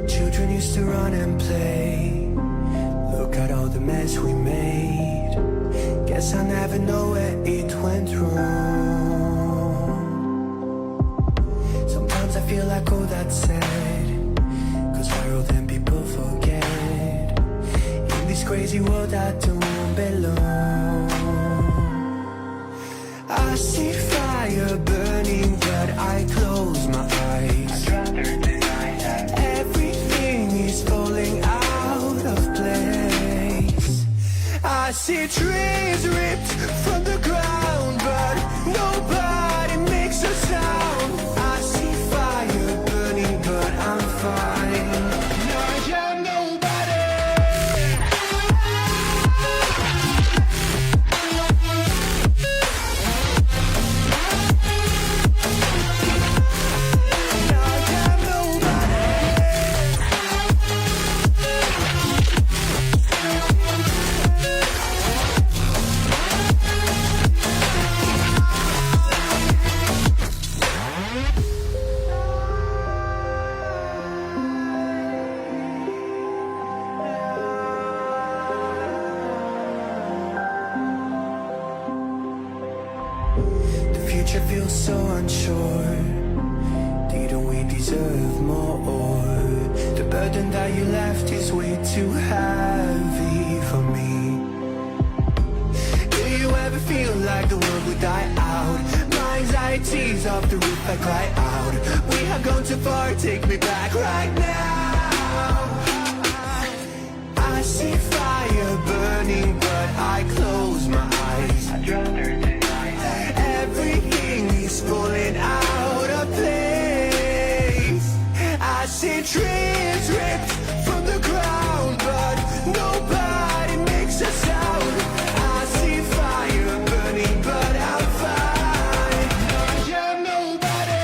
Children used to run and play. Look at all the mess we made. Guess I never know where it went wrong. Sometimes I feel like all that's said, 'cause we're old and people forget. In this crazy world I don't belong. I see fire burning but I close my eyes. Everything is falling out of place. I see trees ripped from the ground but nobody makes a sound. I see fire burning but I'm fine. I am nobody. The future feels so unsure. Didn't we deserve more? The burden that you left is way too heavy for me. Do you ever feel like the world would die out? My anxieties off the roof, I cry out. We have gone too far, take me back right now. I see fire burning but I close my eyes. Everything is falling out of place. I see trees ripped from the ground but nobody makes a sound. I see fire burning but I'm fine. I am nobody.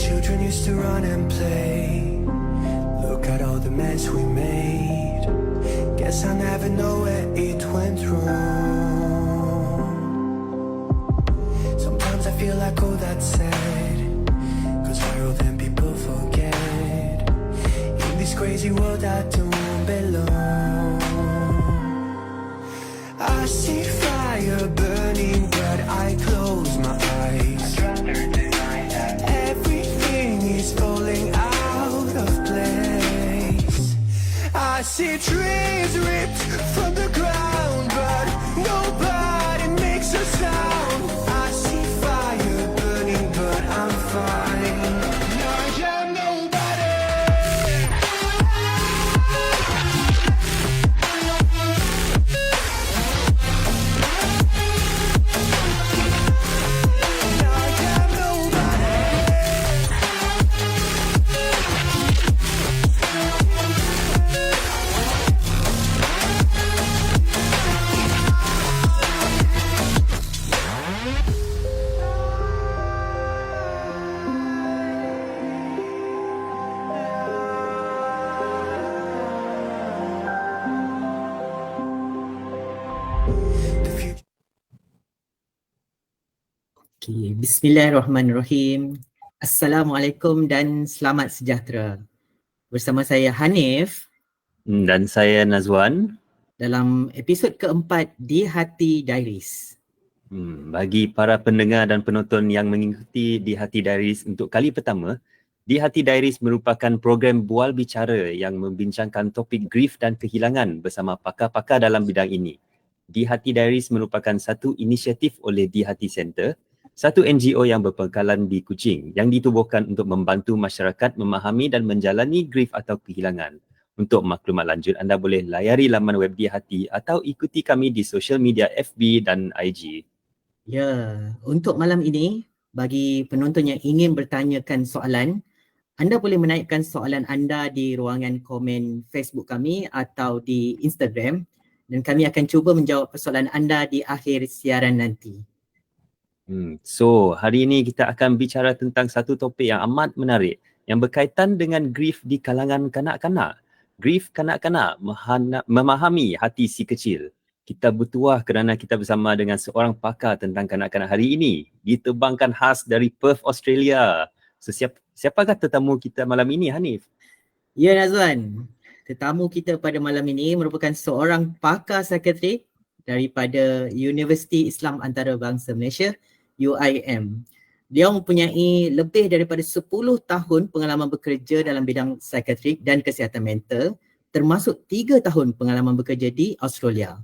Children used to run and play. Look at all the mess we made. Guess I never know where it went wrong. Sometimes I feel like all that's said, 'cause we're old and people forget. In this crazy world I don't belong. I see fire burning but I close my eyes. Everything is falling out of place. I see trees ripped from the ground but nobody makes a sound. I see fire burning but I'm fine. I am nobody. Okay, Bismillahirrahmanirrahim. Assalamualaikum dan selamat sejahtera. Bersama saya Hanif Dan saya Nazwan. dalam episod keempat di Hati Diaries. Bagi para pendengar dan penonton yang mengikuti di Hati Diaries untuk kali pertama, Di Hati Diaries merupakan program bual bicara yang membincangkan topik grief dan kehilangan bersama pakar-pakar dalam bidang ini. Di Hati Diaries merupakan satu inisiatif oleh Di Hati Center, satu NGO yang berpangkalan di Kuching yang ditubuhkan untuk membantu masyarakat memahami dan menjalani grief atau kehilangan. Untuk maklumat lanjut, anda boleh layari laman web Di Hati atau ikuti kami di sosial media FB dan IG. Ya, untuk malam ini, bagi penonton yang ingin bertanyakan soalan, anda boleh menaikkan soalan anda di ruangan komen Facebook kami atau di Instagram dan kami akan cuba menjawab persoalan anda di akhir siaran nanti. So, hari ini kita akan bicara tentang satu topik yang amat menarik yang berkaitan dengan grief di kalangan kanak-kanak. Grief kanak-kanak memahami hati si kecil. Kita bertuah kerana kita bersama dengan seorang pakar tentang kanak-kanak hari ini, diterbangkan khas dari Perth, Australia. So, siapakah tetamu kita malam ini, Hanif? Ya Nazwan, tetamu kita pada malam ini merupakan seorang pakar psikiatrik daripada Universiti Islam Antarabangsa Malaysia, UIM. Dia mempunyai lebih daripada 10 tahun pengalaman bekerja dalam bidang psikiatrik dan kesihatan mental, termasuk 3 tahun pengalaman bekerja di Australia.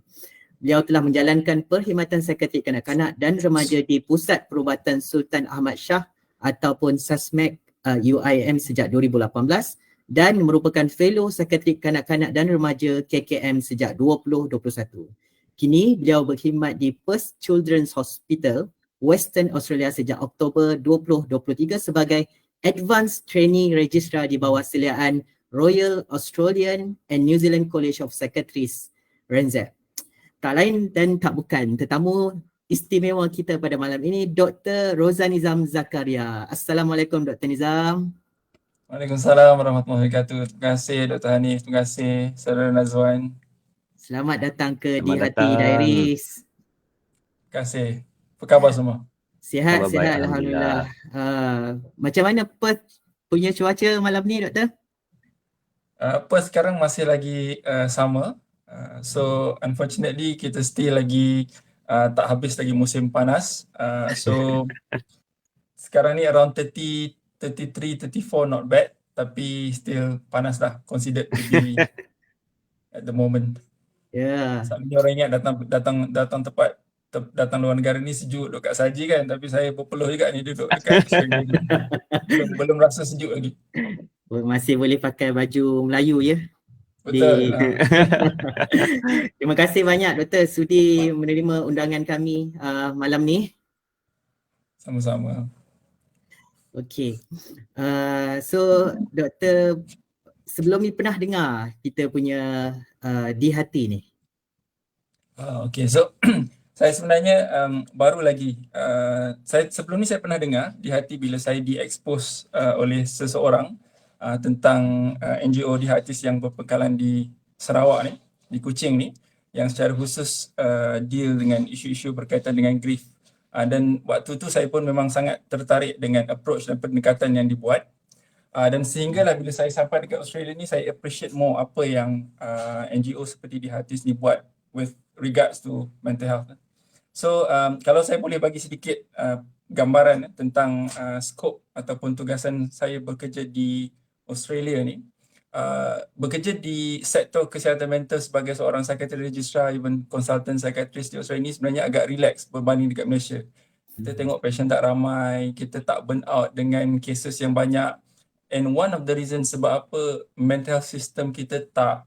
Beliau telah menjalankan perkhidmatan psikiatrik kanak-kanak dan remaja di Pusat Perubatan Sultan Ahmad Shah ataupun SASMAC UIM sejak 2018 dan merupakan fellow psikiatrik kanak-kanak dan remaja KKM sejak 2021. Kini beliau berkhidmat di Perth Children's Hospital, Western Australia sejak Oktober 2023 sebagai Advanced Trainee Registrar di bawah seliaan Royal Australian and New Zealand College of Psychiatrists, RANZAP. Tak lain dan tak bukan, tetamu istimewa kita pada malam ini, Dr. Rozan Nizam Zakaria. Assalamualaikum Dr. Nizam. Waalaikumsalam warahmatullahi wabarakatuh. Terima kasih Dr. Hanif, terima kasih Saudara Nazwan. Selamat datang ke Di Selamat Hati datang. Diaries. Terima kasih. Apa khabar semua? Sihat, Khabar baik, sihat Alhamdulillah. Macam mana Perth punya cuaca malam ni Doktor? Apa sekarang masih lagi summer. So unfortunately kita still lagi tak habis lagi musim panas. So sekarang ni around 30, 33, 34 not bad. Tapi still panas lah, considered to be at the moment. Ya. Selalunya orang ingat datang datang luar negara ni sejuk duduk kat Saji kan, tapi saya berpeluh juga ni duduk dekat Australia ni. belum rasa sejuk lagi. Masih boleh pakai baju Melayu ya. Betul. Terima kasih banyak Doktor sudi menerima undangan kami malam ni. Sama-sama. Okey. So Doktor sebelum ni pernah dengar kita punya Di Hati ni? Okay, so saya sebenarnya baru lagi. Sebelum ni saya pernah dengar Di Hati bila saya di-expose oleh seseorang tentang NGO Di Hati yang berpangkalan di Sarawak ni, di Kuching ni, yang secara khusus deal dengan isu-isu berkaitan dengan grief. Dan waktu tu saya pun memang sangat tertarik dengan approach dan pendekatan yang dibuat. Dan sehinggalah bila saya sampai dekat Australia ni, saya appreciate more apa yang NGO seperti Di Hati ni buat with regards to mental health. So kalau saya boleh bagi sedikit gambaran tentang skop ataupun tugasan saya bekerja di Australia ni, bekerja di sektor kesihatan mental sebagai seorang psychiatric registrar, even consultant psychiatrist di Australia ni sebenarnya agak relax berbanding dekat Malaysia. Kita tengok patient tak ramai, kita tak burn out dengan cases yang banyak. And one of the reasons sebab apa mental health system kita tak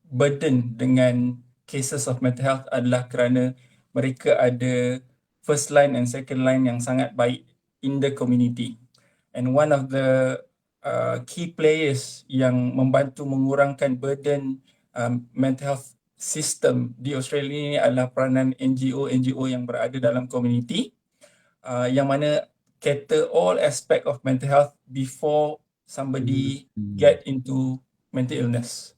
burden dengan cases of mental health adalah kerana mereka ada first line and second line yang sangat baik in the community. And one of the key players yang membantu mengurangkan burden mental health system di Australia ini adalah peranan NGO yang berada dalam community yang mana cater all aspect of mental health before somebody get into mental illness.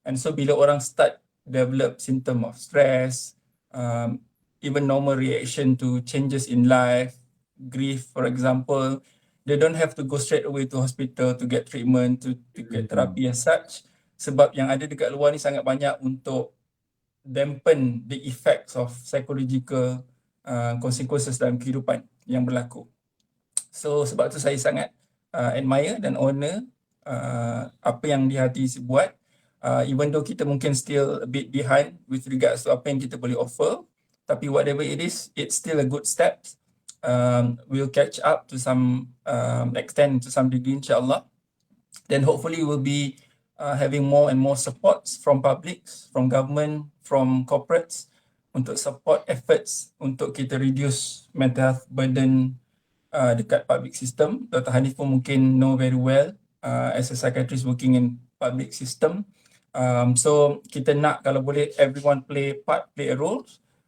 And so bila orang start develop symptom of stress, even normal reaction to changes in life, grief for example, they don't have to go straight away to hospital to get treatment, to get therapy as such. Sebab yang ada dekat luar ni sangat banyak untuk dampen the effects of psychological consequences dalam kehidupan yang berlaku. So sebab tu saya sangat admire dan honor apa yang di hati buat. Even though kita mungkin still a bit behind with regards to apa yang kita boleh offer, tapi whatever it is, it's still a good step. We'll catch up to some extent, to some degree, insyaAllah. Then hopefully we'll be having more and more supports from publics, from government, from corporates untuk support efforts untuk kita reduce mental health burden dekat public system. Dr. Hanif pun mungkin know very well as a psychiatrist working in public system. So kita nak kalau boleh everyone play a role.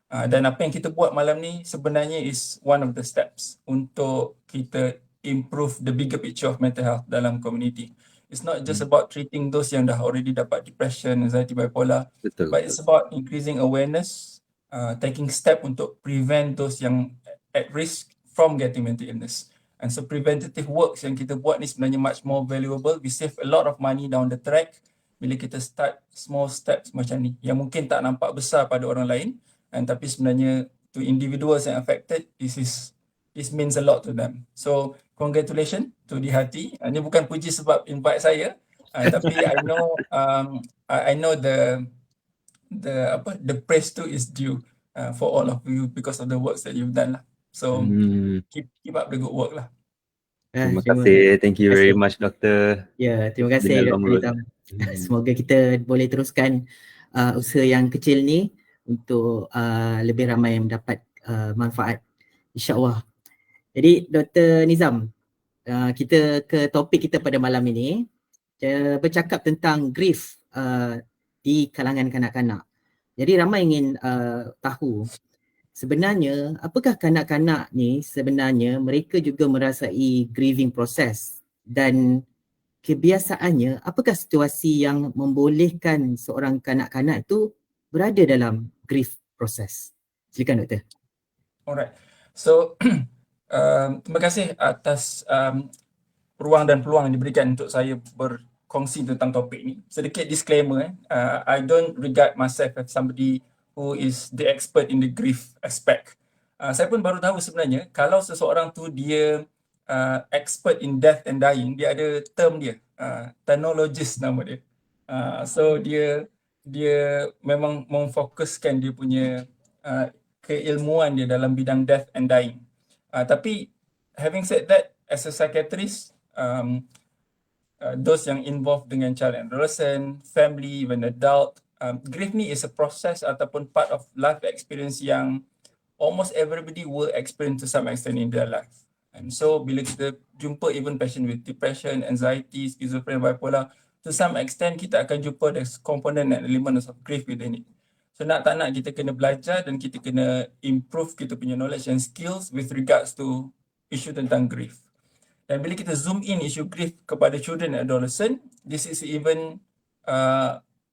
Dan apa yang kita buat malam ni sebenarnya is one of the steps untuk kita improve the bigger picture of mental health dalam community. It's not just about treating those yang dah already dapat depression, anxiety, bipolar, Betul. but it's about increasing awareness, taking step untuk prevent those yang at risk from getting mental illness. And so preventative works yang kita buat ni sebenarnya much more valuable. We save a lot of money down the track bila kita start small steps macam ni yang mungkin tak nampak besar pada orang lain, tapi sebenarnya to individuals yang affected, this means a lot to them. So congratulations to Di Hati. Ini bukan puji sebab invite saya, tapi I know the praise too is due for all of you because of the works that you've done lah. So keep up the good work lah. Terima kasih. Thank you very much, Doktor. Ya, terima kasih Dr. Nizam. Semoga kita boleh teruskan usaha yang kecil ni untuk lebih ramai yang mendapat manfaat, insya-Allah. Jadi Dr. Nizam, kita ke topik kita pada malam ini, bercakap tentang grief di kalangan kanak-kanak. Jadi ramai ingin tahu sebenarnya apakah kanak-kanak ni sebenarnya mereka juga merasai grieving process, dan kebiasaannya apakah situasi yang membolehkan seorang kanak-kanak itu berada dalam grief process. Silakan Doktor. Alright. So terima kasih atas ruang dan peluang yang diberikan untuk saya berkongsi tentang topik ni. Sedikit disclaimer, I don't regard myself as somebody who is the expert in the grief aspect. Saya pun baru tahu sebenarnya kalau seseorang tu dia expert in death and dying, dia ada term dia, technologist nama dia. So dia memang memfokuskan dia punya keilmuan dia dalam bidang death and dying. Tapi having said that, as a psychiatrist, those yang involved dengan child and adolescent, family, even adult, grief ni is a process ataupun part of life experience yang almost everybody will experience to some extent in their life. And so bila kita jumpa even patient with depression, anxiety, schizophrenia, bipolar, to some extent kita akan jumpa the component and elements of grief within it. So nak tak nak kita kena belajar dan kita kena improve kita punya knowledge and skills with regards to isu tentang grief. Dan bila kita zoom in isu grief kepada children and adolescent, this is even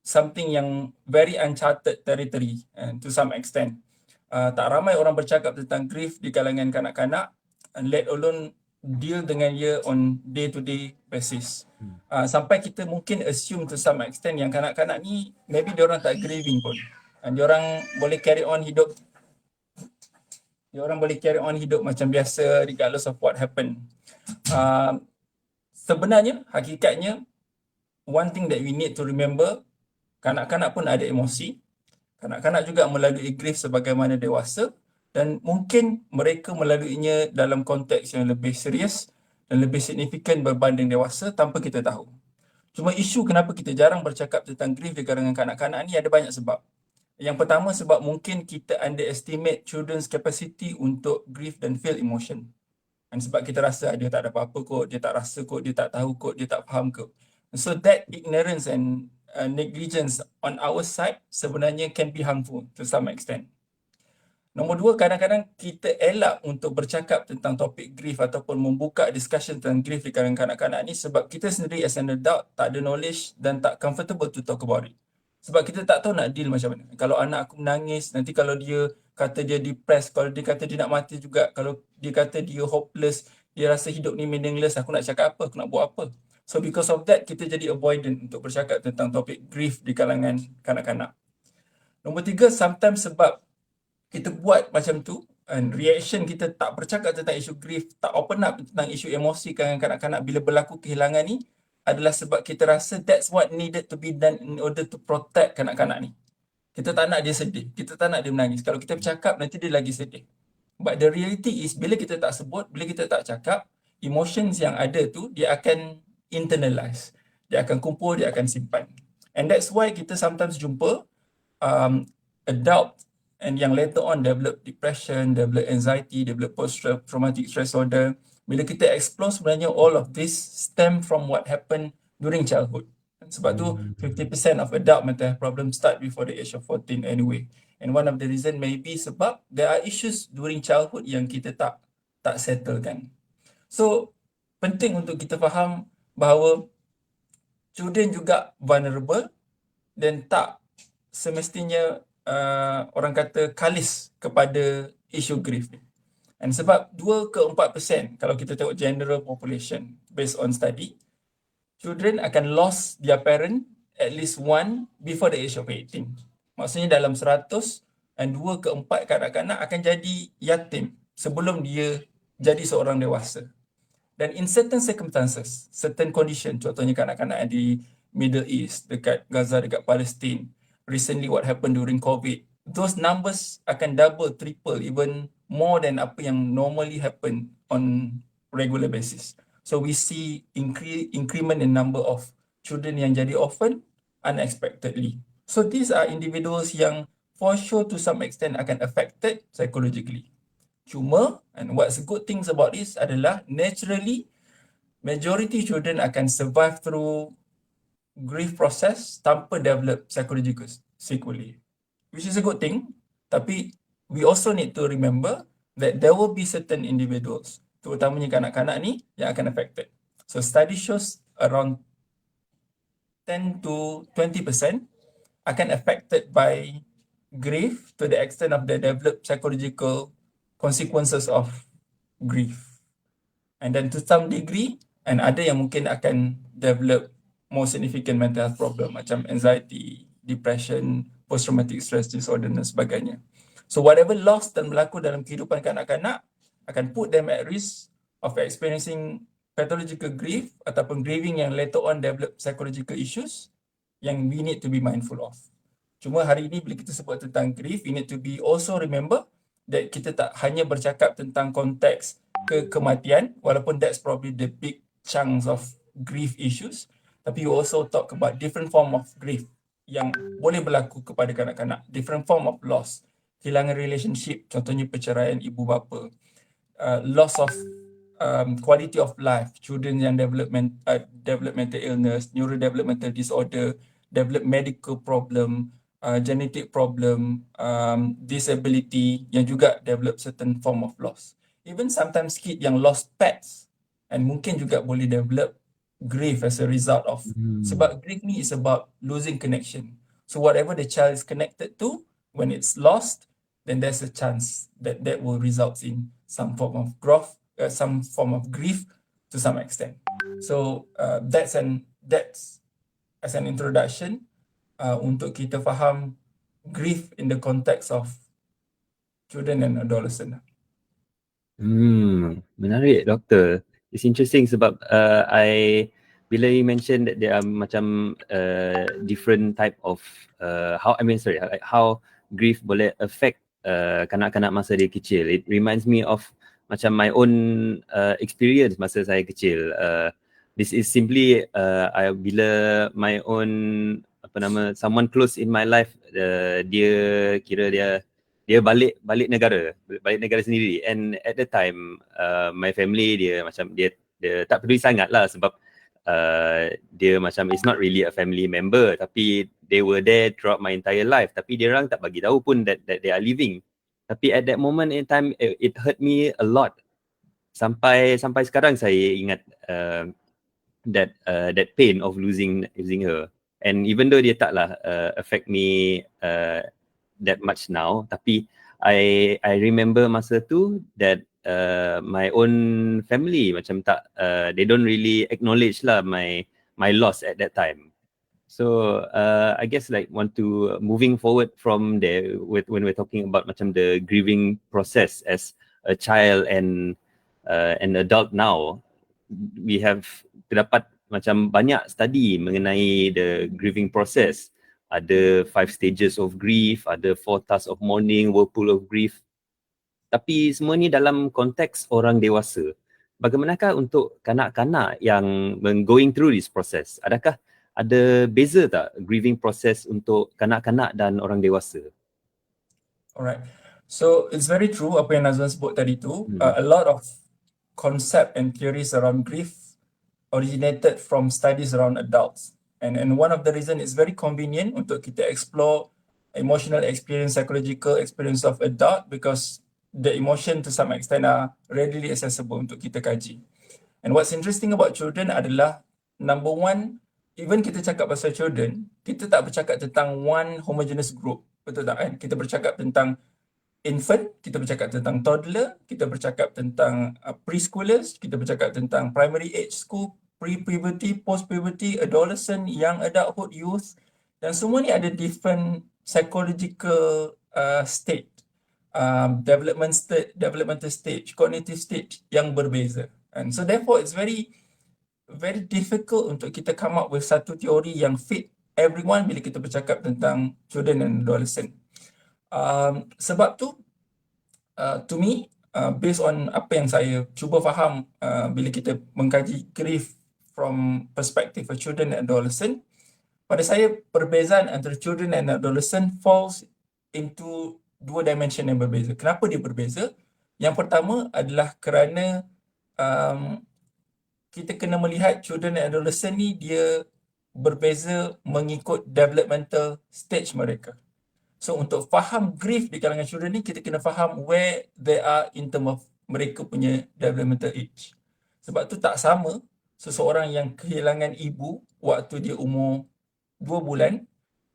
something yang very uncharted territory and to some extent. Tak ramai orang bercakap tentang grief di kalangan kanak-kanak, and let alone deal dengan dia on day-to-day basis. Sampai kita mungkin assume to some extent yang kanak-kanak ni maybe diorang tak grieving pun. And diorang boleh carry on hidup. Diorang boleh carry on hidup macam biasa regardless of what happened. Sebenarnya, hakikatnya, one thing that we need to remember, kanak-kanak pun ada emosi. Kanak-kanak juga melalui grief sebagaimana dewasa. Dan mungkin mereka melaluinya dalam konteks yang lebih serius dan lebih signifikan berbanding dewasa tanpa kita tahu. Cuma isu kenapa kita jarang bercakap tentang grief di kalangan kanak-kanak ni ada banyak sebab. Yang pertama sebab mungkin kita underestimate children's capacity untuk grief dan feel emotion. Dan sebab kita rasa dia tak ada apa-apa kot, dia tak rasa kot, dia tak tahu kot, dia tak faham kot. So that ignorance and negligence on our side sebenarnya can be harmful to some extent. Nombor dua, kadang-kadang kita elak untuk bercakap tentang topik grief ataupun membuka discussion tentang grief di kalangan kanak-kanak ni sebab kita sendiri as an adult tak ada knowledge dan tak comfortable to talk about it. Sebab kita tak tahu nak deal macam mana. Kalau anak aku menangis, nanti kalau dia kata dia depressed, kalau dia kata dia nak mati juga, kalau dia kata dia hopeless, dia rasa hidup ni meaningless, aku nak cakap apa, aku nak buat apa. So because of that, kita jadi avoidant untuk bercakap tentang topik grief di kalangan kanak-kanak. Nombor tiga, sometimes sebab kita buat macam tu, and reaction kita tak bercakap tentang isu grief, tak open up tentang isu emosi kanak-kanak bila berlaku kehilangan ni adalah sebab kita rasa that's what needed to be done in order to protect kanak-kanak ni. Kita tak nak dia sedih, kita tak nak dia menangis. Kalau kita bercakap, nanti dia lagi sedih. But the reality is, bila kita tak sebut, bila kita tak cakap, emotions yang ada tu, dia akan internalize. Dia akan kumpul, dia akan simpan. And that's why kita sometimes jumpa adult and yang later on develop depression, develop anxiety, develop post-traumatic stress disorder. Bila kita explore, sebenarnya all of this stem from what happened during childhood. Sebab tu 50% of adult mental health problems start before the age of 14 anyway. And one of the reason maybe sebab there are issues during childhood yang kita tak settlekan. So penting untuk kita faham bahawa children juga vulnerable dan tak semestinya orang kata kalis kepada isu grief ni. And sebab 2 ke 4% kalau kita tengok general population based on study, children akan lost their parent at least one before the age of 18. Maksudnya dalam 100 dan 2 ke 4 kanak-kanak akan jadi yatim sebelum dia jadi seorang dewasa. Dan in certain circumstances, certain condition, contohnya kanak-kanak di Middle East, dekat Gaza, dekat Palestine, recently what happened during COVID, those numbers akan double, triple, even more than apa yang normally happen on regular basis. So we see increment in number of children yang jadi orphan unexpectedly. So these are individuals yang for sure to some extent akan affected psychologically. Cuma, and what's the good things about this adalah naturally majority children akan survive through grief process tanpa develop psychological sequelae, which is a good thing. Tapi we also need to remember that there will be certain individuals, terutamanya kanak-kanak ni, yang akan affected. So study shows around 10 to 20% akan affected by grief to the extent of the developed psychological consequences of grief. And then to some degree, and ada yang mungkin akan develop more significant mental health problem macam anxiety, depression, post-traumatic stress disorder dan sebagainya. So whatever loss dan berlaku dalam kehidupan kanak-kanak akan put them at risk of experiencing pathological grief ataupun grieving yang later on develop psychological issues yang we need to be mindful of. Cuma hari ini bila kita sebut tentang grief, we need to be also remember that kita tak hanya bercakap tentang konteks kematian, walaupun that's probably the big chunks of grief issues, tapi you also talk about different form of grief yang boleh berlaku kepada kanak-kanak, different form of loss, kehilangan relationship, contohnya perceraian ibu bapa, loss of quality of life, children yang developmental illness, neurodevelopmental disorder, develop medical problem, genetic problem, disability yang juga develop certain form of loss. Even sometimes kid yang lost pets and mungkin juga boleh develop grief as a result of sebab grief ni is about losing connection. So whatever the child is connected to, when it's lost, then there's a chance that will result in some form of growth, some form of grief to some extent. So that's as an introduction untuk kita faham grief in the context of children and adolescent. Menarik, Doktor. It's interesting sebab bila you mention that there are macam different type of how grief boleh affect kanak-kanak masa dia kecil. It reminds me of macam my own experience masa saya kecil. This is simply bila my own someone close in my life, dia balik negara sendiri, and at the time my family dia tak peduli sangat lah sebab dia macam it's not really a family member, tapi they were there throughout my entire life, tapi dia orang tak bagi tahu pun that they are leaving. Tapi at that moment in time it hurt me a lot. Sampai sekarang saya ingat that pain of losing her. And even though dia taklah affect me that much now, tapi I remember masa tu that my own family macam tak they don't really acknowledge lah my loss at that time. So I guess like want to moving forward from there with when we're talking about macam the grieving process as a child and an adult now, we have terdapat macam banyak study mengenai the grieving process. Ada 5 stages of grief, ada 4 tasks of mourning, whirlpool of grief. Tapi semua ni dalam konteks orang dewasa. Bagaimanakah untuk kanak-kanak yang going through this process? Adakah ada beza tak grieving process untuk kanak-kanak dan orang dewasa? Alright. So it's very true apa yang Nazwan sebut tadi tu. A lot of concept and theories around grief originated from studies around adults. And one of the reason is very convenient untuk kita explore emotional experience, psychological experience of adult because the emotion to some extent are readily accessible untuk kita kaji. And what's interesting about children adalah number one, even kita cakap pasal children, kita tak bercakap tentang one homogeneous group. Betul tak kan? Kita bercakap tentang infant, kita bercakap tentang toddler, kita bercakap tentang preschoolers, kita bercakap tentang primary age school, pre-puberty, post-puberty, adolescent, young adulthood, youth. Dan semua ni ada different psychological state, developmental stage, cognitive stage yang berbeza. And so therefore it's very difficult untuk kita come up with satu teori yang fit everyone bila kita bercakap tentang children and adolescent. Sebab tu, to me, based on apa yang saya cuba faham bila kita mengkaji grief from perspective of children and adolescent, pada saya perbezaan antara children and adolescent falls into 2 dimension yang berbeza. Kenapa dia berbeza? Yang pertama adalah kerana kita kena melihat children and adolescent ni dia berbeza mengikut developmental stage mereka. So untuk faham grief di kalangan children ni, kita kena faham where they are in term of mereka punya developmental age. Sebab tu tak sama seseorang yang kehilangan ibu waktu dia umur 2 bulan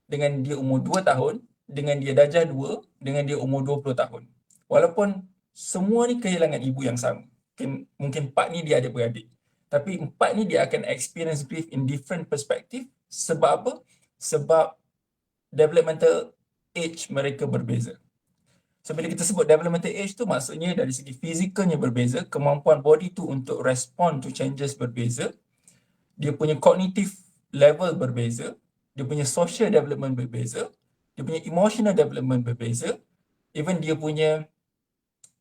dengan dia umur 2 tahun, dengan dia darjah 2, dengan dia umur 20 tahun. Walaupun semua ni kehilangan ibu yang sama. Mungkin 4 ni dia ada beradik. Tapi 4 ni dia akan experience grief in different perspective. Sebab apa? Sebab developmental age mereka berbeza. So bila kita sebut developmental age tu maksudnya dari segi fizikalnya berbeza, kemampuan body tu untuk respond to changes berbeza, dia punya cognitive level berbeza, dia punya social development berbeza, dia punya emotional development berbeza, even dia punya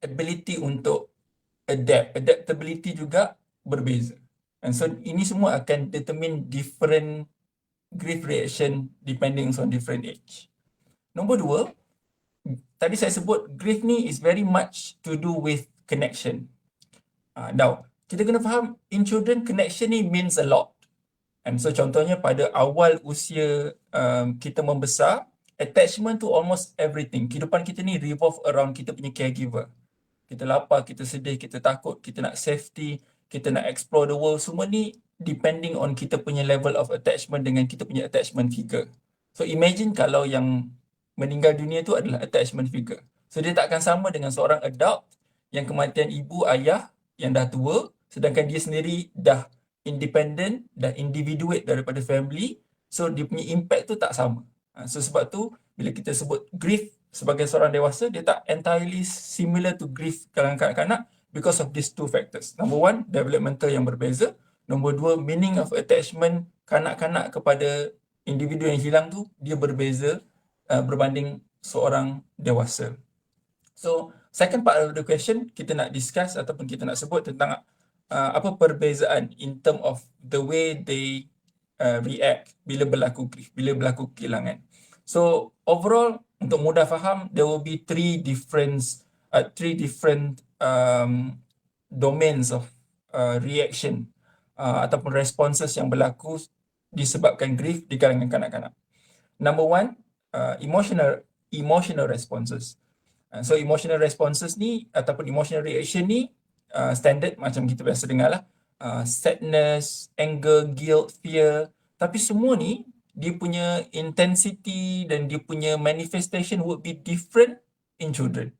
ability untuk adaptability juga berbeza. And so ini semua akan determine different grief reaction depending on different age. Nombor 2, tadi saya sebut grief ni is very much to do with connection. Now, kita kena faham in children connection ni means a lot. And so contohnya pada awal usia kita membesar, attachment to almost everything. Kehidupan kita ni revolve around kita punya caregiver. Kita lapar, kita sedih, kita takut, kita nak safety, kita nak explore the world. Semua ni depending on kita punya level of attachment dengan kita punya attachment figure. So imagine kalau yang meninggal dunia tu adalah attachment figure. So dia tak akan sama dengan seorang adult yang kematian ibu, ayah yang dah tua, sedangkan dia sendiri dah independent, dah individuate daripada family. So dia punya impact tu tak sama. So sebab tu bila kita sebut grief sebagai seorang dewasa, dia tak entirely similar to grief kalangan kanak-kanak because of these 2 factors. Number 1, developmental yang berbeza. Number 2, meaning of attachment kanak-kanak kepada individu yang hilang tu dia berbeza berbanding seorang dewasa. So second part of the question, kita nak discuss ataupun kita nak sebut tentang apa perbezaan in term of the way they react bila berlaku grief, bila berlaku kehilangan. So overall, untuk mudah faham, there will be 3 different domains of reaction ataupun responses yang berlaku disebabkan grief di kalangan kanak-kanak. Number 1, emotional responses. So emotional responses ni ataupun emotional reaction ni standard macam kita biasa dengar lah. Sadness, anger, guilt, fear. Tapi semua ni dia punya intensity dan dia punya manifestation would be different in children.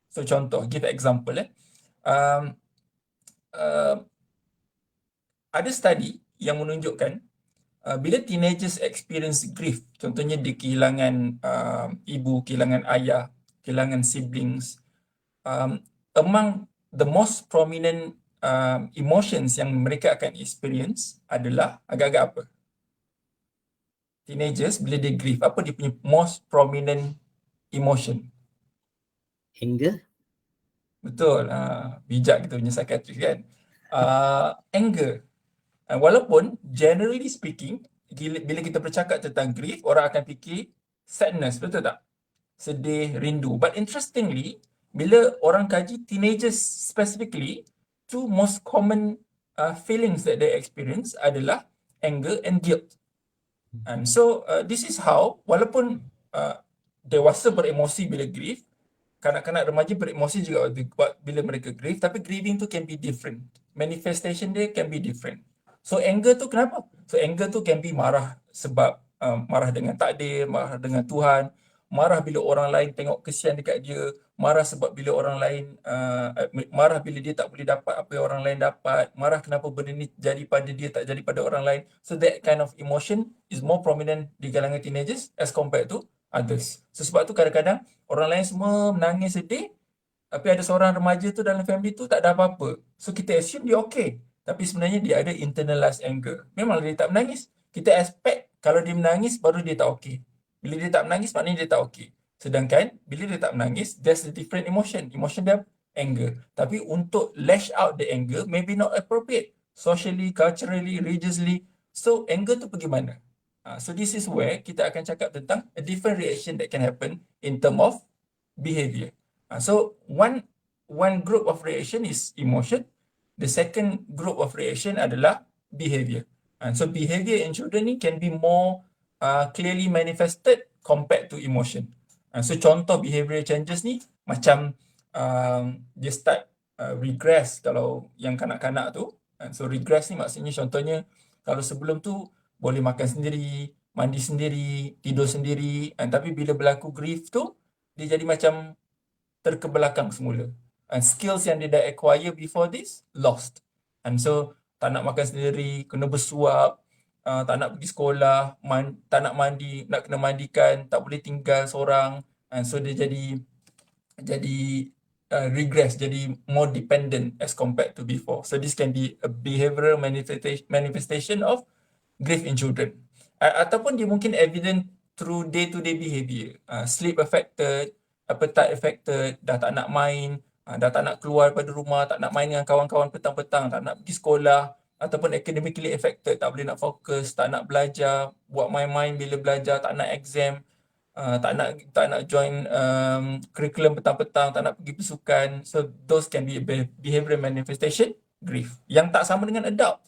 So contoh, give example ada study yang menunjukkan bila teenagers experience grief, contohnya dia kehilangan ibu, kehilangan ayah, kehilangan siblings, among the most prominent emotions yang mereka akan experience adalah agak-agak apa? Teenagers bila dia grief, apa dia punya most prominent emotion? Anger. Betul, bijak kita punya psychiatrist kan. Anger. Walaupun generally speaking, bila kita bercakap tentang grief, orang akan fikir sadness, betul tak? Sedih, rindu. But interestingly, bila orang kaji teenagers specifically, two most common feelings that they experience adalah anger and guilt. And so this is how, walaupun dewasa beremosi bila grief, kanak-kanak remaja beremosi juga bila mereka grief, tapi grieving tu can be different. Manifestation dia can be different. So anger tu kenapa? So anger tu can be marah sebab marah dengan takdir, marah dengan Tuhan, marah bila orang lain tengok kesian dekat dia, marah sebab bila orang lain, marah bila dia tak boleh dapat apa yang orang lain dapat, marah kenapa benda ni jadi pada dia tak jadi pada orang lain. So that kind of emotion is more prominent di kalangan teenagers as compared to others. So sebab tu kadang-kadang orang lain semua menangis sedih, tapi ada seorang remaja tu dalam family tu tak ada apa-apa. So kita assume dia okay. Tapi sebenarnya dia ada internalized anger. Memang dia tak menangis. Kita expect kalau dia menangis baru dia tak okay. Bila dia tak menangis maknanya dia tak okay. Sedangkan bila dia tak menangis, there's a different emotion. Emotion dia anger. Tapi untuk lash out the anger maybe not appropriate. Socially, culturally, religiously. So anger tu pergi mana? So this is where kita akan cakap tentang a different reaction that can happen in term of behavior. So one group of reaction is emotion. The second group of reaction adalah behavior. So behavior in children ni can be more clearly manifested compared to emotion. So contoh behavior changes ni macam dia start regress kalau yang kanak-kanak tu. So regress ni maksudnya contohnya kalau sebelum tu boleh makan sendiri, mandi sendiri, tidur sendiri, tapi bila berlaku grief tu dia jadi macam terkebelakang semula. And skills yang dia dah acquire before this, lost. And so, tak nak makan sendiri, kena bersuap, tak nak pergi sekolah, tak nak mandi, nak kena mandikan, tak boleh tinggal seorang. And so, dia jadi regress, jadi more dependent as compared to before. So, this can be a behavioral manifestation of grief in children. Ataupun dia mungkin evident through day-to-day behavior. Sleep affected, appetite affected, dah tak nak main, dah tak nak keluar daripada rumah, tak nak main dengan kawan-kawan petang-petang, tak nak pergi sekolah, ataupun academically affected, tak boleh nak fokus, tak nak belajar, buat main-main bila belajar, tak nak exam, tak nak join curriculum petang-petang, tak nak pergi bersukan. So those can be behavioral manifestation grief. Yang tak sama dengan adult.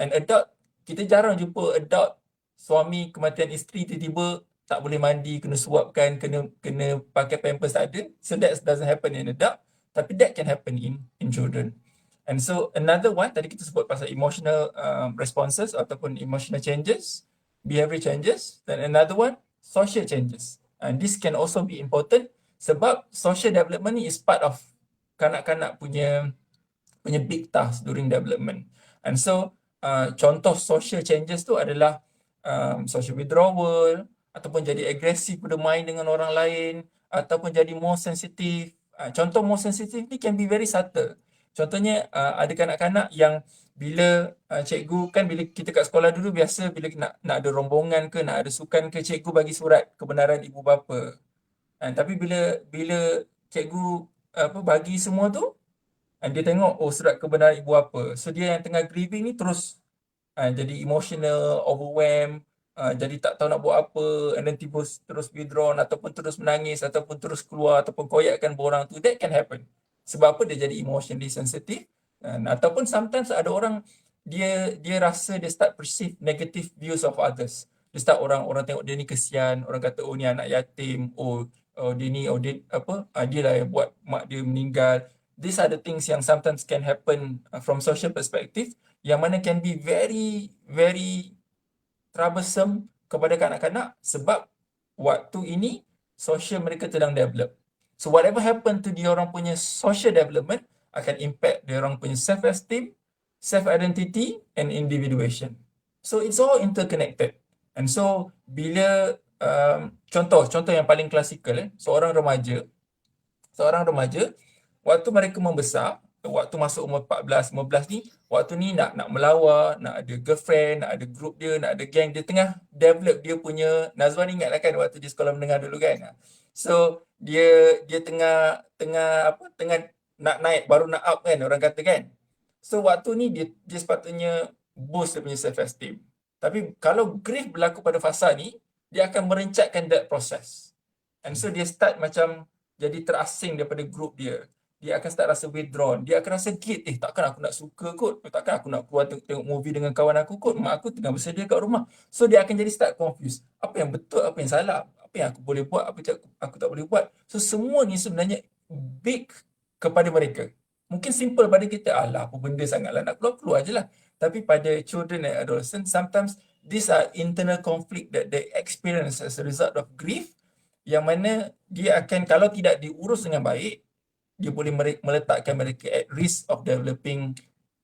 And adult, kita jarang jumpa adult suami kematian isteri tiba-tiba tak boleh mandi, kena suapkan, kena pakai pampers, tak ada. So that doesn't happen in adult. Tapi that can happen in children. And so another one, tadi kita sebut pasal emotional responses ataupun emotional changes, behavior changes. Then another one, social changes. And this can also be important sebab social development ni is part of kanak-kanak punya big task during development. And so contoh social changes tu adalah social withdrawal, ataupun jadi agresif pada main dengan orang lain, ataupun jadi more sensitive. Contoh more sensitive ni can be very subtle. Contohnya ada kanak-kanak yang bila cikgu kan bila kita kat sekolah dulu biasa bila nak ada rombongan ke nak ada sukan ke cikgu bagi surat kebenaran ibu bapa. Tapi bila cikgu bagi semua tu dia tengok surat kebenaran ibu bapa. So dia yang tengah grieving ni terus jadi emotional, overwhelmed, jadi tak tahu nak buat apa, and then tiba terus withdrawn ataupun terus menangis ataupun terus keluar ataupun koyakkan borang tu. That can happen. Sebab apa? Dia jadi emotionally sensitive. Ataupun sometimes ada orang dia rasa dia start perceive negative views of others. Dia start orang tengok dia ni kesian, orang kata ni anak yatim, dia lah yang buat mak dia meninggal. These are the things yang sometimes can happen from social perspective yang mana can be very very troublesome kepada kanak-kanak sebab waktu ini social mereka sedang develop. So whatever happen to dia orang punya social development akan impact dia orang punya self-esteem, self-identity and individuation. So it's all interconnected. And so bila contoh yang paling klasikal, seorang remaja waktu mereka membesar, waktu masuk umur 14, 15 ni, waktu ni nak melawar, nak ada girlfriend, nak ada group dia, nak ada gang, dia tengah develop dia punya, Nazwan ingat lah kan waktu di sekolah menengah dulu kan. So dia tengah nak naik, baru nak up kan orang kata kan. So waktu ni dia sepatutnya boost dia punya self esteem. Tapi kalau grief berlaku pada fasa ni, dia akan merencatkan that process. And so dia start macam jadi terasing daripada group dia. Dia akan start rasa withdrawn. Dia akan rasa guilt. Takkan aku nak suka kot. Takkan aku nak keluar tengok movie dengan kawan aku kot. Mak aku tengah bersedia kat rumah. So dia akan jadi start confused. Apa yang betul, apa yang salah. Apa yang aku boleh buat, apa yang aku tak boleh buat. So semua ni sebenarnya big kepada mereka. Mungkin simple pada kita. Alah, apa benda sangatlah. Nak keluar je lah. Tapi pada children and adolescents, sometimes these are internal conflict that they experience as a result of grief, yang mana dia akan, kalau tidak diurus dengan baik, dia boleh meletakkan mereka at risk of developing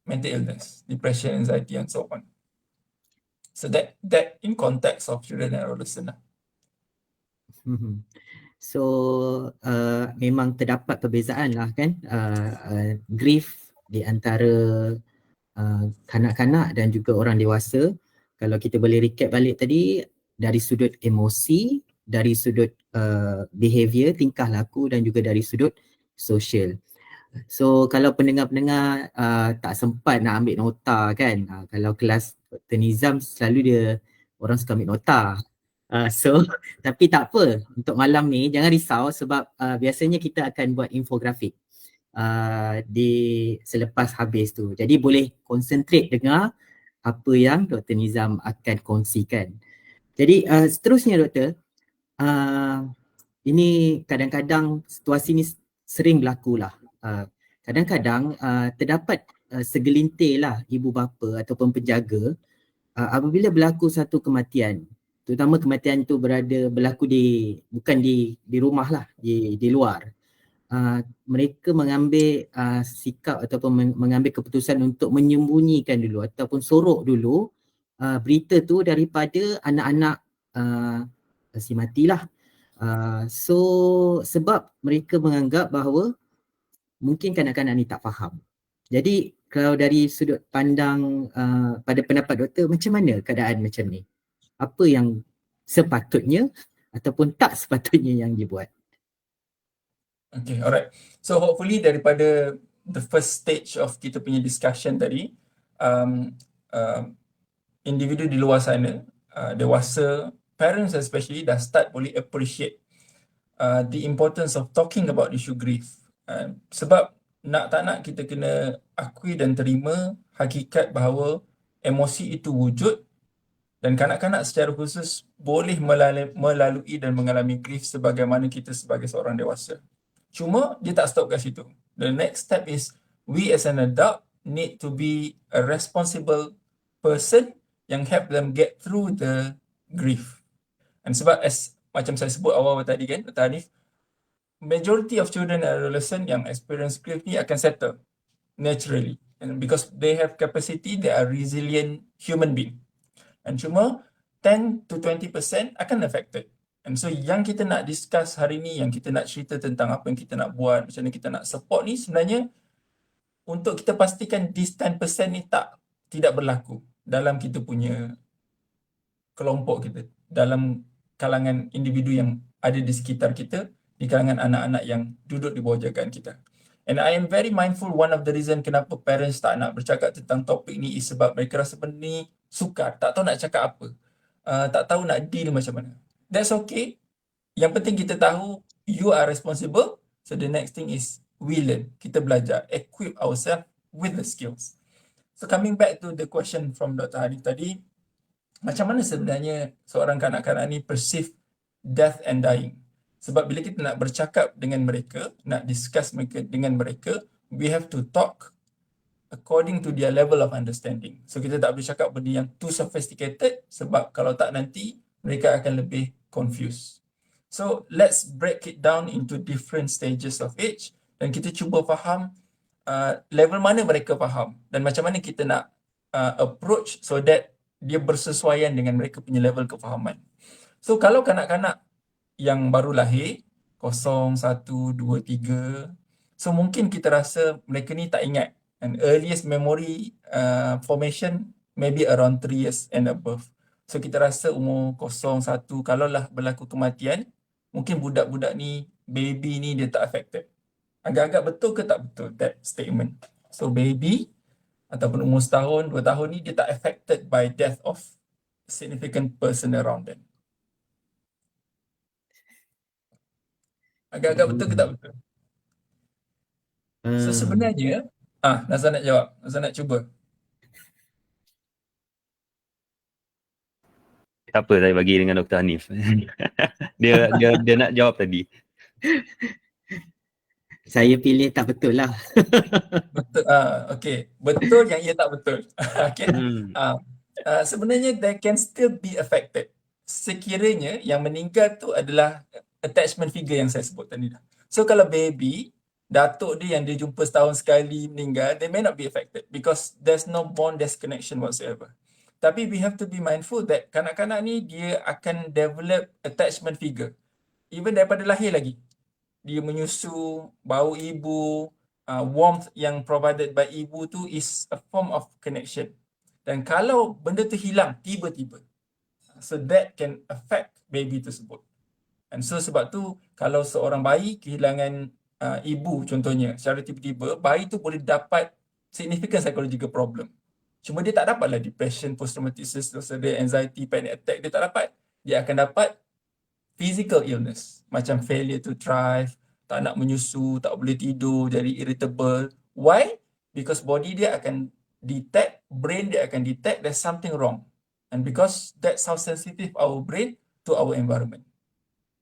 mental illness, depression, anxiety and so on. So that in context of children and adolescents lah. So memang terdapat perbezaan lah kan, grief di antara kanak-kanak dan juga orang dewasa. Kalau kita boleh recap balik tadi, dari sudut emosi, dari sudut behavior, tingkah laku dan juga dari sudut sosial. So kalau pendengar-pendengar tak sempat nak ambil nota kan, kalau kelas Dr. Nizam selalu dia orang suka ambil nota. Tapi tak apa, untuk malam ni jangan risau sebab biasanya kita akan buat infografik di selepas habis tu. Jadi boleh concentrate dengar apa yang Dr. Nizam akan kongsikan. Jadi seterusnya Doktor, ini kadang-kadang situasi ni sering berlaku lah. Kadang-kadang terdapat segelintir lah ibu bapa ataupun penjaga apabila berlaku satu kematian, terutama kematian itu berlaku bukan di rumah lah, di luar. Mereka mengambil sikap ataupun mengambil keputusan untuk menyembunyikan dulu ataupun sorok dulu berita tu daripada anak-anak si matilah. So sebab mereka menganggap bahawa mungkin kanak-kanak ni tak faham. Jadi kalau dari sudut pandang pada pendapat doktor, macam mana keadaan macam ni? Apa yang sepatutnya ataupun tak sepatutnya yang dibuat? Okay, alright. So hopefully daripada the first stage of kita punya discussion tadi, individu di luar sana, dewasa, parents especially dah start boleh appreciate the importance of talking about issue grief. Sebab nak tak nak kita kena akui dan terima hakikat bahawa emosi itu wujud dan kanak-kanak secara khusus boleh melalui dan mengalami grief sebagaimana kita sebagai seorang dewasa. Cuma dia tak stop kat situ. The next step is we as an adult need to be a responsible person yang help them get through the grief. And sebab macam saya sebut awal tadi kan, Dr. Hanif, majority of children and adolescents yang experience grief ni akan settle naturally. And because they have capacity, they are resilient human being. And cuma 10 to 20% akan affected. And so yang kita nak discuss hari ni, yang kita nak cerita tentang apa yang kita nak buat, macam mana kita nak support ni, sebenarnya untuk kita pastikan this 10% ni tidak berlaku dalam kita punya kelompok kita, dalam kalangan individu yang ada di sekitar kita, di kalangan anak-anak yang duduk di bawah jagaan kita. And I am very mindful, one of the reason kenapa parents tak nak bercakap tentang topik ni is sebab mereka rasa benda ni sukar, tak tahu nak cakap apa, tak tahu nak deal macam mana. That's okay. Yang penting kita tahu you are responsible. So the next thing is we learn. Kita belajar, equip ourselves with the skills. So coming back to the question from Dr. Hanif tadi, macam mana sebenarnya seorang kanak-kanak ni perceive death and dying? Sebab bila kita nak bercakap dengan mereka, nak discuss dengan mereka, we have to talk according to their level of understanding. So kita tak boleh cakap benda yang too sophisticated sebab kalau tak nanti mereka akan lebih confused. So let's break it down into different stages of age dan kita cuba faham level mana mereka faham dan macam mana kita nak approach so that dia bersesuaian dengan mereka punya level kefahaman. So kalau kanak-kanak yang baru lahir 0, 1, 2, 3, so mungkin kita rasa mereka ni tak ingat, and earliest memory formation maybe around 3 years and above. So kita rasa umur 0, 1, kalaulah berlaku kematian, mungkin budak-budak ni, baby ni dia tak affected. Agak-agak betul ke tak betul that statement? So baby ataupun umur setahun, 2 tahun ni dia tak affected by death of significant person around them. Agak-agak betul ke tak betul? So sebenarnya, Nazar nak jawab, Nazar nak cuba. Tak apa, saya bagi dengan Dr. Hanif. dia nak jawab tadi. Saya pilih tak betul lah. Betul, okay. Betul yang ia tak betul. Okay. Sebenarnya they can still be affected. Sekiranya yang meninggal tu adalah attachment figure yang saya sebut tadi dah. So kalau baby, datuk dia yang dia jumpa setahun sekali meninggal, they may not be affected because there's no bond, there's connection whatsoever. Tapi we have to be mindful that kanak-kanak ni dia akan develop attachment figure. Even daripada lahir lagi. Dia menyusu, bau ibu, warmth yang provided by ibu tu is a form of connection. Dan kalau benda tu hilang tiba-tiba, so that can affect baby tersebut. And so sebab tu kalau seorang bayi kehilangan ibu contohnya secara tiba-tiba, bayi tu boleh dapat significant psychological problem. Cuma dia tak dapatlah depression, post-traumatic stress disorder, anxiety, panic attack, dia tak dapat. Dia akan dapat physical illness macam failure to thrive, tak nak menyusu, tak boleh tidur, jadi irritable. Why? Because body dia akan detect, brain dia akan detect there's something wrong. And because that's how sensitive our brain to our environment.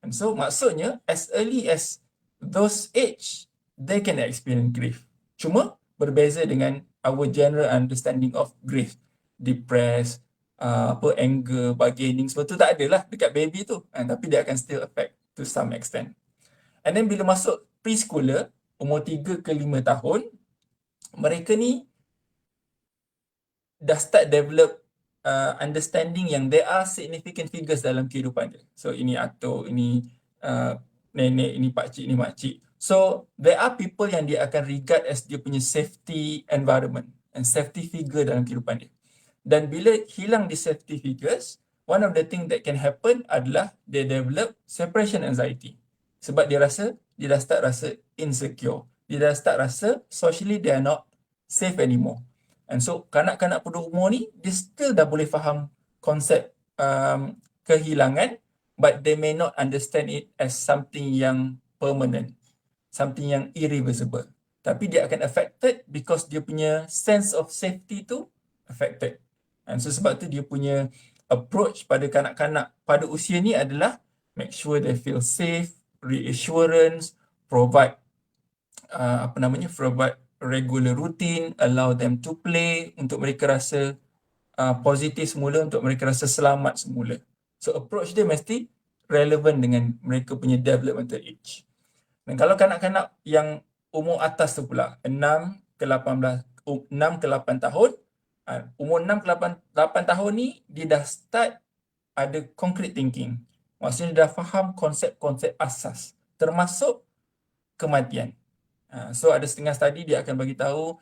And so maksudnya as early as those age, they can experience grief. Cuma berbeza dengan our general understanding of grief. Depressed, anger, bargaining, semua tu tak adalah dekat baby tu. Tapi dia akan still affect to some extent. And then bila masuk preschooler, umur 3 ke 5 tahun, mereka ni dah start develop understanding yang there are significant figures dalam kehidupan dia. So ini atuk, ini nenek, ini pakcik, ini makcik. So there are people yang dia akan regard as dia punya safety environment and safety figure dalam kehidupan dia. Dan bila hilang di safety figures, one of the thing that can happen adalah dia develop separation anxiety. Sebab dia dah start rasa insecure. Dia dah start rasa socially they are not safe anymore. And so kanak-kanak pada umur ni, dia still dah boleh faham konsep kehilangan, but they may not understand it as something yang permanent, something yang irreversible. Tapi dia akan affected because dia punya sense of safety tu affected. And so sebab tu dia punya approach pada kanak-kanak pada usia ni adalah make sure they feel safe, reassurance, provide provide regular routine, allow them to play untuk mereka rasa positif semula, untuk mereka rasa selamat semula. So approach dia mesti relevant dengan mereka punya developmental age. Dan kalau kanak-kanak yang umur atas tu pula 6 ke 8 tahun, umur 6 ke 8 tahun ni dia dah start ada concrete thinking. Maksudnya dia dah faham konsep-konsep asas termasuk kematian. So ada setengah study dia akan bagi tahu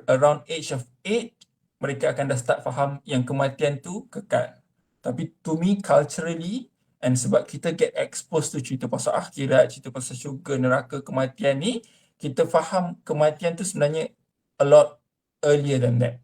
around age of 8 mereka akan dah start faham yang kematian tu kekal. Tapi to me culturally, and sebab kita get exposed to cerita pasal akhirat, cerita pasal syurga, neraka, kematian ni, kita faham kematian tu sebenarnya a lot earlier than that.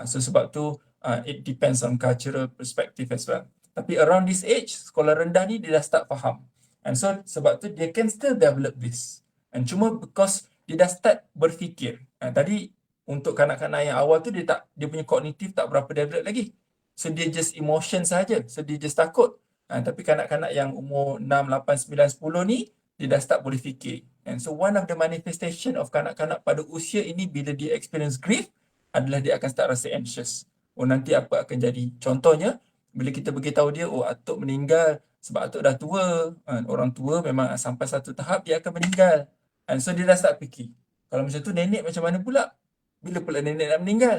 So sebab tu it depends on cultural perspective as well. Tapi around this age, sekolah rendah ni dia dah start faham. And so sebab tu dia can still develop this. And cuma because dia dah start berfikir. Tadi untuk kanak-kanak yang awal tu dia punya kognitif tak berapa develop lagi. So dia just emotion saja. So dia just takut. Tapi kanak-kanak yang umur 6, 8, 9, 10 ni dia dah start boleh fikir. And so one of the manifestation of kanak-kanak pada usia ini bila dia experience grief adalah dia akan start rasa anxious. Nanti apa akan jadi. Contohnya bila kita beritahu dia atuk meninggal sebab atuk dah tua. Orang tua memang sampai satu tahap dia akan meninggal. And so dia dah start fikir, kalau macam tu nenek macam mana pula? Bila pula nenek nak meninggal?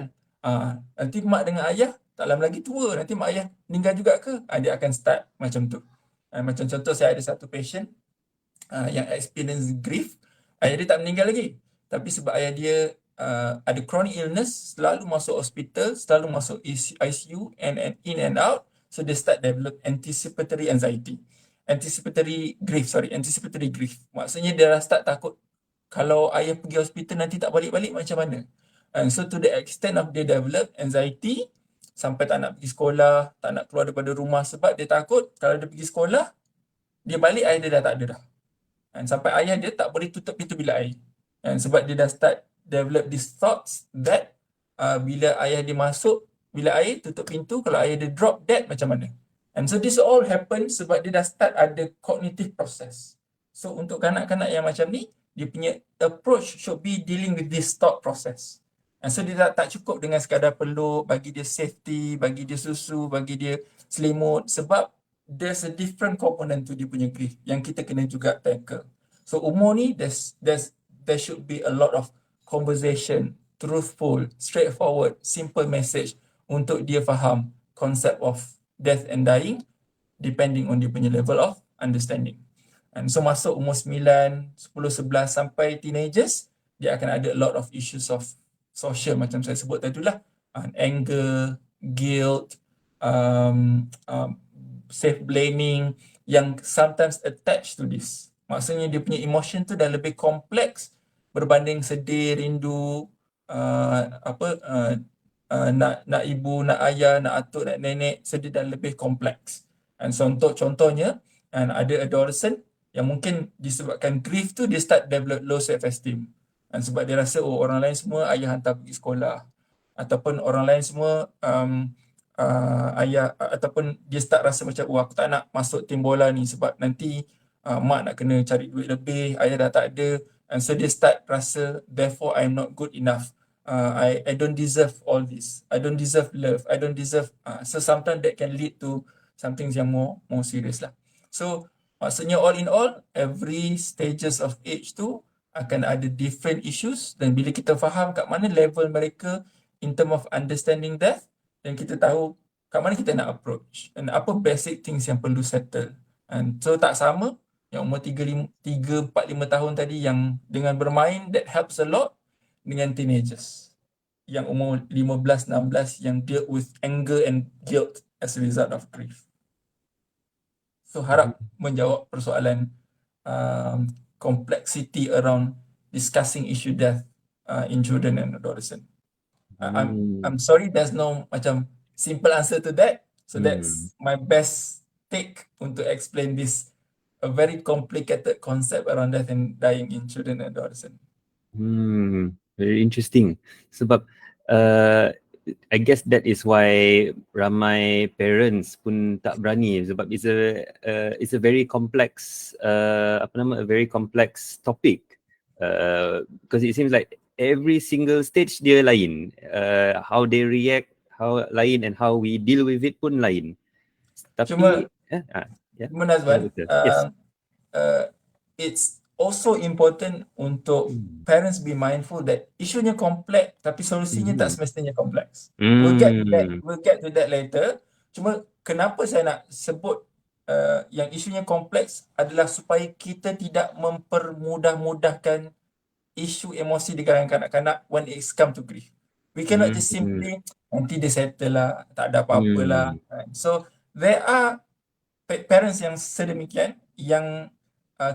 Nanti mak dengan ayah tak lama lagi tua, nanti mak ayah meninggal juga ke? Dia akan start macam tu. Macam contoh, saya ada satu patient yang experience grief, ayah dia tak meninggal lagi. Tapi sebab ayah dia ada chronic illness, selalu masuk hospital, selalu masuk ICU and in and out, so dia start develop anticipatory anxiety. Anticipatory grief. Maksudnya dia dah start takut kalau ayah pergi hospital nanti tak balik-balik macam mana. And so to the extent of dia develop anxiety, sampai tak nak pergi sekolah, tak nak keluar daripada rumah sebab dia takut kalau dia pergi sekolah, dia balik ayah dia dah tak ada dah. And sampai ayah dia tak boleh tutup pintu bilik air. And sebab dia dah start develop these thoughts that bila ayah dia masuk bilik air, tutup pintu, kalau ayah dia drop dead macam mana. And so this all happen sebab dia dah start ada cognitive process. So untuk kanak-kanak yang macam ni, dia punya approach should be dealing with this thought process. And so dia tak cukup dengan sekadar peluk, bagi dia safety, bagi dia susu, bagi dia selimut, sebab there's a different component to dia punya grief yang kita kena juga tackle. So umur ni there should be a lot of conversation, truthful, straightforward, simple message untuk dia faham concept of death and dying depending on dia punya level of understanding. And so masuk umur 9, 10, 11 sampai teenagers, dia akan ada a lot of issues of social macam saya sebut tadi lah, anger, guilt, self-blaming yang sometimes attached to this. Maksudnya dia punya emotion tu dah lebih kompleks berbanding sedih, rindu, nak ibu, nak ayah, nak atuk, nak nenek, sedih dah lebih kompleks. And so untuk contohnya, ada adolescent yang mungkin disebabkan grief tu dia start develop low self-esteem. And sebab dia rasa orang lain semua ayah hantar pergi sekolah, ataupun orang lain semua ayah, ataupun dia start rasa macam aku tak nak masuk tim bola ni sebab nanti mak nak kena cari duit lebih, ayah dah tak ada. And so dia start rasa therefore I'm not good enough, I don't deserve all this, I don't deserve love, I don't deserve, so sometimes that can lead to something yang more serious lah. So maksudnya all in all, every stages of age tu akan ada different issues, dan bila kita faham kat mana level mereka in term of understanding death, dan kita tahu kat mana kita nak approach dan apa basic things yang perlu settle. And so tak sama yang umur 3, 4, 5 tahun tadi yang dengan bermain, that helps a lot, dengan teenagers yang umur 15, 16 yang deal with anger and guilt as a result of grief. So harap menjawab persoalan complexity around discussing issue death in children and adolescent. I'm sorry, there's no macam simple answer to that. So that's my best take untuk explain this a very complicated concept around death and dying in children and adolescent. Very interesting. Sebab I guess that is why ramai parents pun tak berani, sebab it's a very complex a very complex topic, because it seems like every single stage dia lain, how they react, how lain, and how we deal with it pun lain. Tapi cuma Nazwan, yes. It's also important untuk parents be mindful that isunya kompleks tapi solusinya tak semestinya kompleks. We'll get to that later. Cuma kenapa saya nak sebut yang isunya kompleks adalah supaya kita tidak mempermudah-mudahkan isu emosi di kalangan kanak-kanak when it's come to grief. We cannot just simply nanti dia settle lah, tak ada apa-apa lah. So there are parents yang sedemikian yang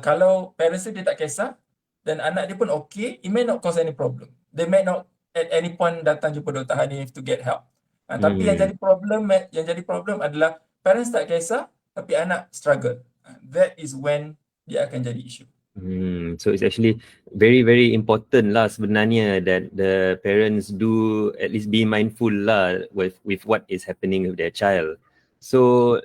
kalau parents dia tak kisah dan anak dia pun okay, it may not cause any problem. They may not at any point datang jumpa Dr. Hanif to get help. Tapi yang jadi problem adalah parents tak kisah tapi anak struggle. That is when dia akan jadi issue. So it's actually very, very important lah sebenarnya that the parents do at least be mindful lah with what is happening with their child. So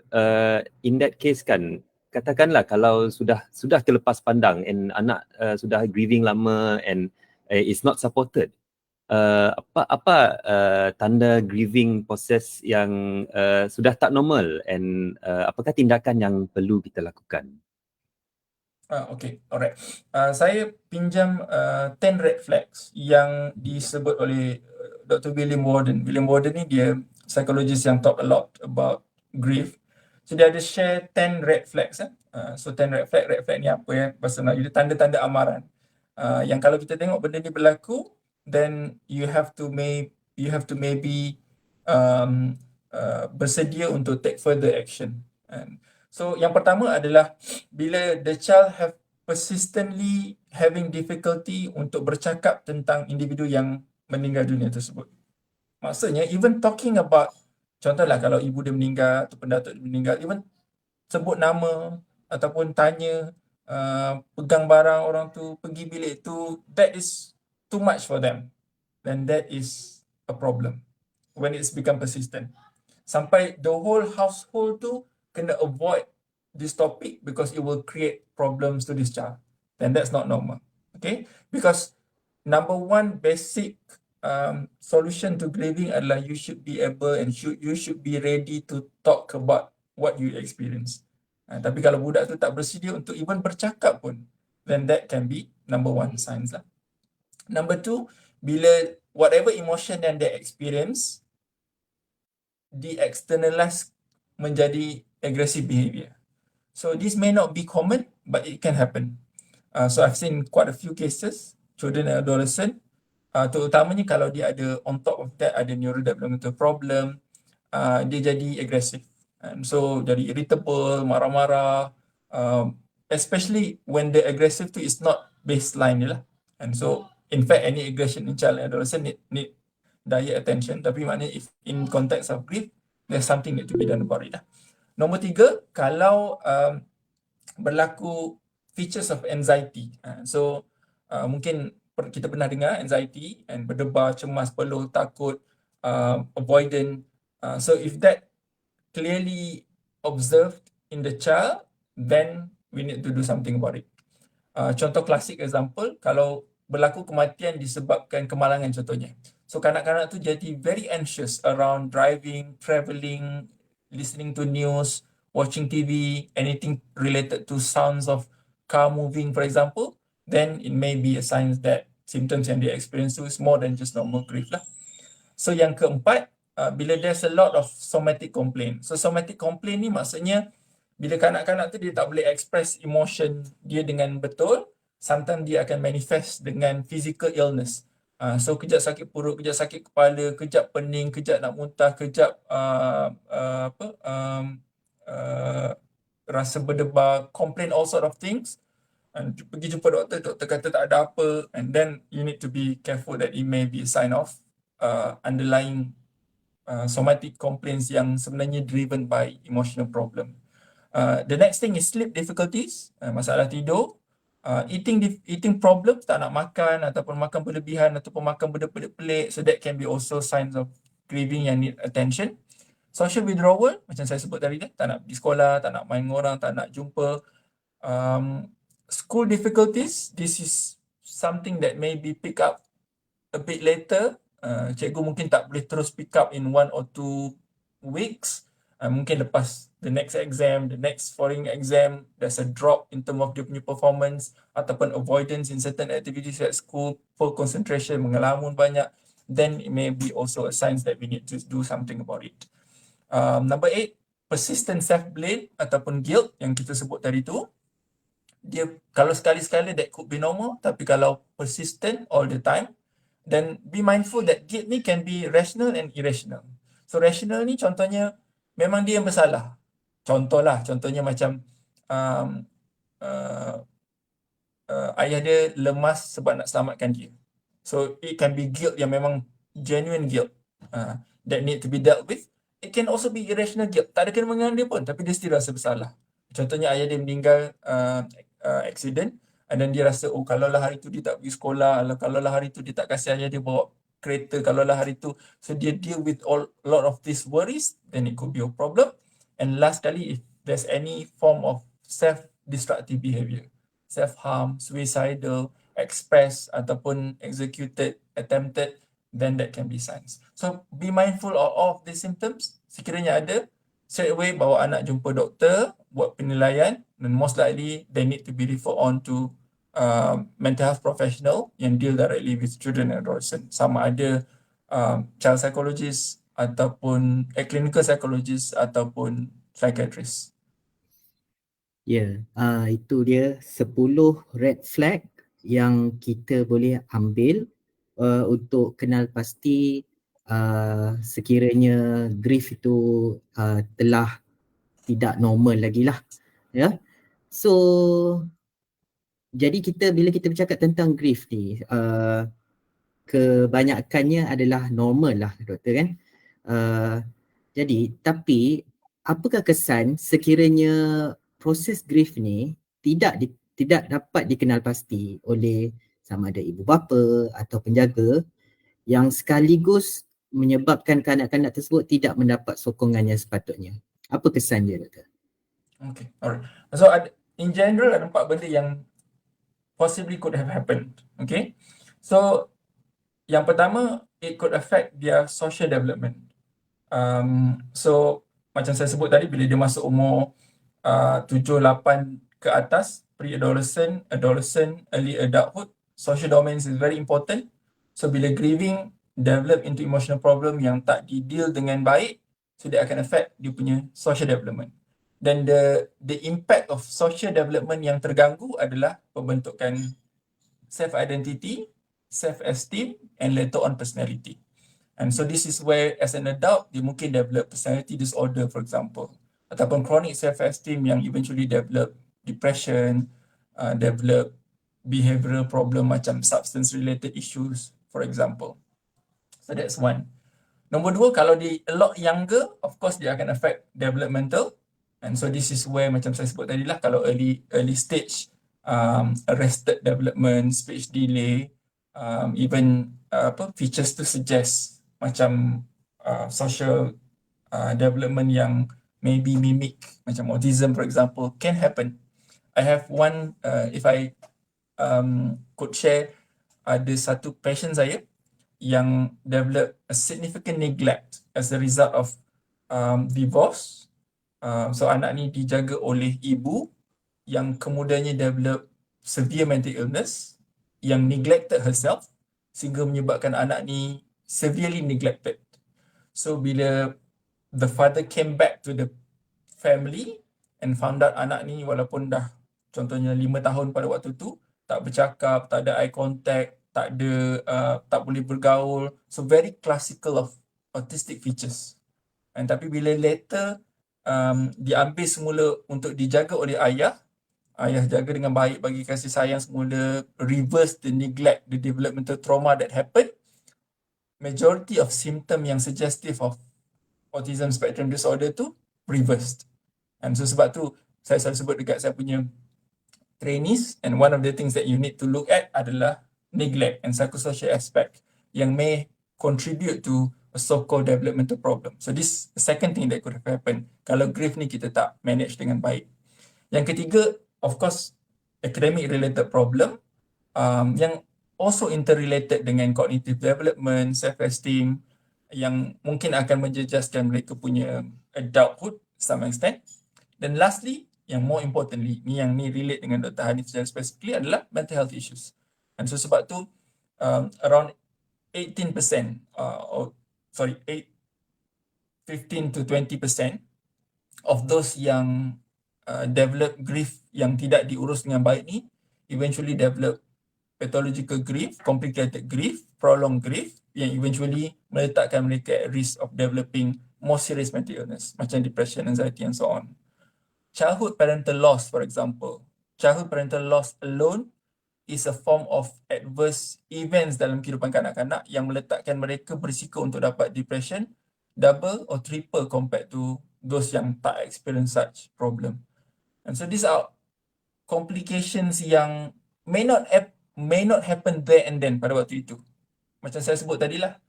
in that case kan, katakanlah kalau sudah terlepas pandang and anak sudah grieving lama and is not supported, apa tanda grieving process yang sudah tak normal, and apakah tindakan yang perlu kita lakukan? Okay, alright. Saya pinjam 10 red flags yang disebut oleh Dr. William Warden. William Warden ni dia psychologists yang talk a lot about grief. So dia ada share 10 red flags. So 10 red flag ni apa ya? Bahasa Melayu dia tanda-tanda amaran. Yang kalau kita tengok benda ni berlaku, then you have to maybe bersedia untuk take further action. So yang pertama adalah bila the child have persistently having difficulty untuk bercakap tentang individu yang meninggal dunia tersebut. Maksudnya even talking about, contohlah kalau ibu dia meninggal ataupun datuk dia meninggal, even sebut nama ataupun tanya, pegang barang orang tu, pergi bilik tu, that is too much for them. Then that is a problem when it's become persistent. Sampai the whole household tu kena avoid this topic because it will create problems to this child. Then that's not normal. Okay? Because number one basic solution to grieving adalah you should be able and you should be ready to talk about what you experience. Tapi kalau budak tu tak bersedia untuk even bercakap pun, then that can be number one signs lah. Number two, bila whatever emotion yang they experience di-externalize menjadi aggressive behavior. So this may not be common, but it can happen. So I've seen quite a few cases, children and adolescent, terutamanya kalau dia ada on top of that ada neurodevelopmental problem, dia jadi aggressive. And so jadi irritable, marah-marah, especially when the aggressive tu is not baseline ni lah. And so in fact any aggression in child and adolescent need dire attention. Tapi maknanya if in context of grief, there's something need to be done about it lah. Nombor 3, kalau berlaku features of anxiety. So mungkin kita pernah dengar anxiety and berdebar, cemas, peluh, takut, avoidant. So if that clearly observed in the child, then we need to do something about it. Contoh klasik example, kalau berlaku kematian disebabkan kemalangan contohnya. So kanak-kanak tu jadi very anxious around driving, travelling, listening to news, watching TV, anything related to sounds of car moving for example, then it may be a sign that symptoms yang dia experience tu is more than just normal grief lah. So yang keempat, bila there's a lot of somatic complaint. So somatic complaint ni maksudnya bila kanak-kanak tu dia tak boleh express emotion dia dengan betul, sometimes dia akan manifest dengan physical illness. So kejap sakit perut, kejap sakit kepala, kejap pening, kejap nak muntah, kejap rasa berdebar, complain all sort of things. And pergi jumpa doktor, doktor kata tak ada apa, and then you need to be careful that it may be a sign of underlying somatic complaints yang sebenarnya driven by emotional problem. The next thing is sleep difficulties, masalah tidur. Eating problem, tak nak makan ataupun makan berlebihan ataupun makan benda pelik-pelik, so that can be also signs of grieving yang need attention. Social withdrawal, macam saya sebut tadi, tak nak pergi sekolah, tak nak main dengan orang, tak nak jumpa. School difficulties, this is something that may be pick up a bit later. Cikgu mungkin tak boleh terus pick up in 1 or 2 weeks. Mungkin lepas the next exam, the next following exam, there's a drop in terms of dia punya performance ataupun avoidance in certain activities at school, poor concentration, mengelamun banyak, then it may be also a sign that we need to do something about it. Number 8, persistent self-blame ataupun guilt yang kita sebut tadi tu. Dia kalau sekali-sekala that could be normal, tapi kalau persistent all the time, then be mindful that guilt ni can be rational and irrational. So rational ni contohnya memang dia yang bersalah. Contohnya macam ayah dia lemas sebab nak selamatkan dia. So it can be guilt yang memang genuine guilt that need to be dealt with. It can also be irrational guilt. Tak ada kena mengenai dia pun, tapi dia still rasa bersalah. Contohnya ayah dia meninggal accident, and then dia rasa, oh kalaulah hari tu dia tak pergi sekolah, kalaulah hari tu dia tak kasih ayah dia bawa kereta, kalaulah hari tu, so dia deal with a lot of these worries, then it could be a problem. And last kali, if there's any form of self-destructive behavior, self-harm, suicidal, expressed ataupun executed, attempted, then that can be signs. So be mindful of all of these symptoms. Sekiranya ada, straight away bawa anak jumpa doktor, buat penilaian, dan most likely they need to be referred on to mental health professional yang deal directly with children and adolescents. Sama ada child psychologist, ataupun clinical psychologist ataupun psychiatrist. Ya, itu dia 10 red flag yang kita boleh ambil untuk kenal pasti sekiranya grief itu telah tidak normal lagi lah. Ya. So, jadi bila kita bercakap tentang grief ni, kebanyakannya adalah normal lah doktor kan. Jadi tapi apakah kesan sekiranya proses grief ni tidak dapat dikenal pasti oleh sama ada ibu bapa atau penjaga yang sekaligus menyebabkan kanak-kanak tersebut tidak mendapat sokongan yang sepatutnya. Apa kesan dia doktor? Okay, alright. So in general ada 4 benda yang possibly could have happened. Okay, so yang pertama, it could affect their social development. So macam saya sebut tadi, bila dia masuk umur 7-8 ke atas, pre-adolescent, adolescent, early adulthood, social domains is very important. So bila grieving develop into emotional problem yang tak di-deal dengan baik, so that akan affect dia punya social development. Dan the impact of social development yang terganggu adalah pembentukan self-identity, self-esteem, and later on personality. And so this is where as an adult, dia mungkin develop personality disorder for example, ataupun chronic self-esteem yang eventually develop depression, develop behavioral problem macam substance related issues for example. So that's one. Nombor 2, kalau dia a lot younger, of course dia akan affect developmental. And so this is where macam saya sebut tadi lah, kalau early stage, arrested development, speech delay, even features to suggest macam social development yang maybe mimic macam autism for example can happen. I have one, if I could share, ada satu patient saya yang develop a significant neglect as a result of divorce. So anak ni dijaga oleh ibu yang kemudiannya develop severe mental illness, yang neglected herself sehingga menyebabkan anak ni severely neglected. So bila the father came back to the family and found out anak ni walaupun dah contohnya 5 tahun pada waktu tu, tak bercakap, tak ada eye contact, tak boleh bergaul, so very classical of autistic features. And tapi bila later diambil semula untuk dijaga oleh ayah jaga dengan baik, bagi kasih sayang semula, reverse the neglect, the developmental trauma that happened, majority of symptom yang suggestive of autism spectrum disorder tu reversed. And so sebab tu saya selalu sebut dekat saya punya trainees, and one of the things that you need to look at adalah neglect and psychosocial aspect yang may contribute to a so-called developmental problem. So this the second thing that could have happened kalau grief ni kita tak manage dengan baik. Yang ketiga, of course, academic related problem yang also interrelated dengan cognitive development, self-esteem, yang mungkin akan menjejaskan mereka punya adulthood to some extent. Dan lastly, yang more importantly, ni relate dengan Dr. Hanif secara specifically, adalah mental health issues. And so sebab tu around 15 to 20% of those yang develop grief yang tidak diurus dengan baik ni eventually develop pathological grief, complicated grief, prolonged grief yang eventually meletakkan mereka at risk of developing more serious mental illness macam depression, anxiety and so on. Childhood parental loss, for example. Childhood parental loss alone is a form of adverse events dalam kehidupan kanak-kanak yang meletakkan mereka berisiko untuk dapat depression double or triple compared to those yang tak experience such problem. And so these are complications yang may not happen there and then pada waktu itu. Macam saya sebut tadi lah,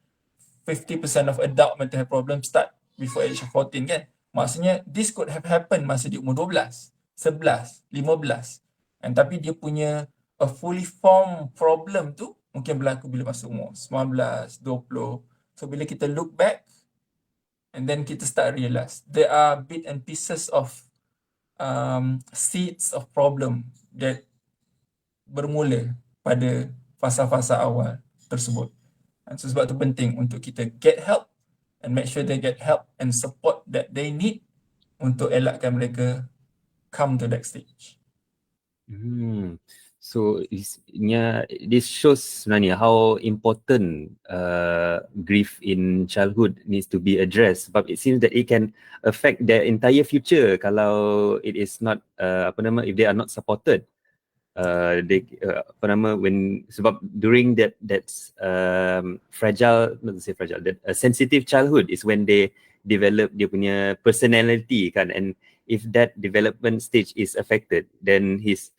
50% of adult mental health problems start before age of 14 kan. Maksudnya this could have happened masa di umur 12, 11, 15. And tapi dia punya a fully formed problem tu mungkin berlaku bila masuk umur 19, 20. So bila kita look back and then kita start realize there are bit and pieces of seeds of problem that bermula pada fasa-fasa awal tersebut. And so sebab tu penting untuk kita get help and make sure they get help and support that they need untuk elakkan mereka come to that stage. So this shows sebenarnya how important grief in childhood needs to be addressed. But it seems that it can affect their entire future kalau it is not if they are not supported. Sebab during that fragile, not to say fragile, that sensitive childhood is when they develop dia punya personality kan, and if that development stage is affected, then his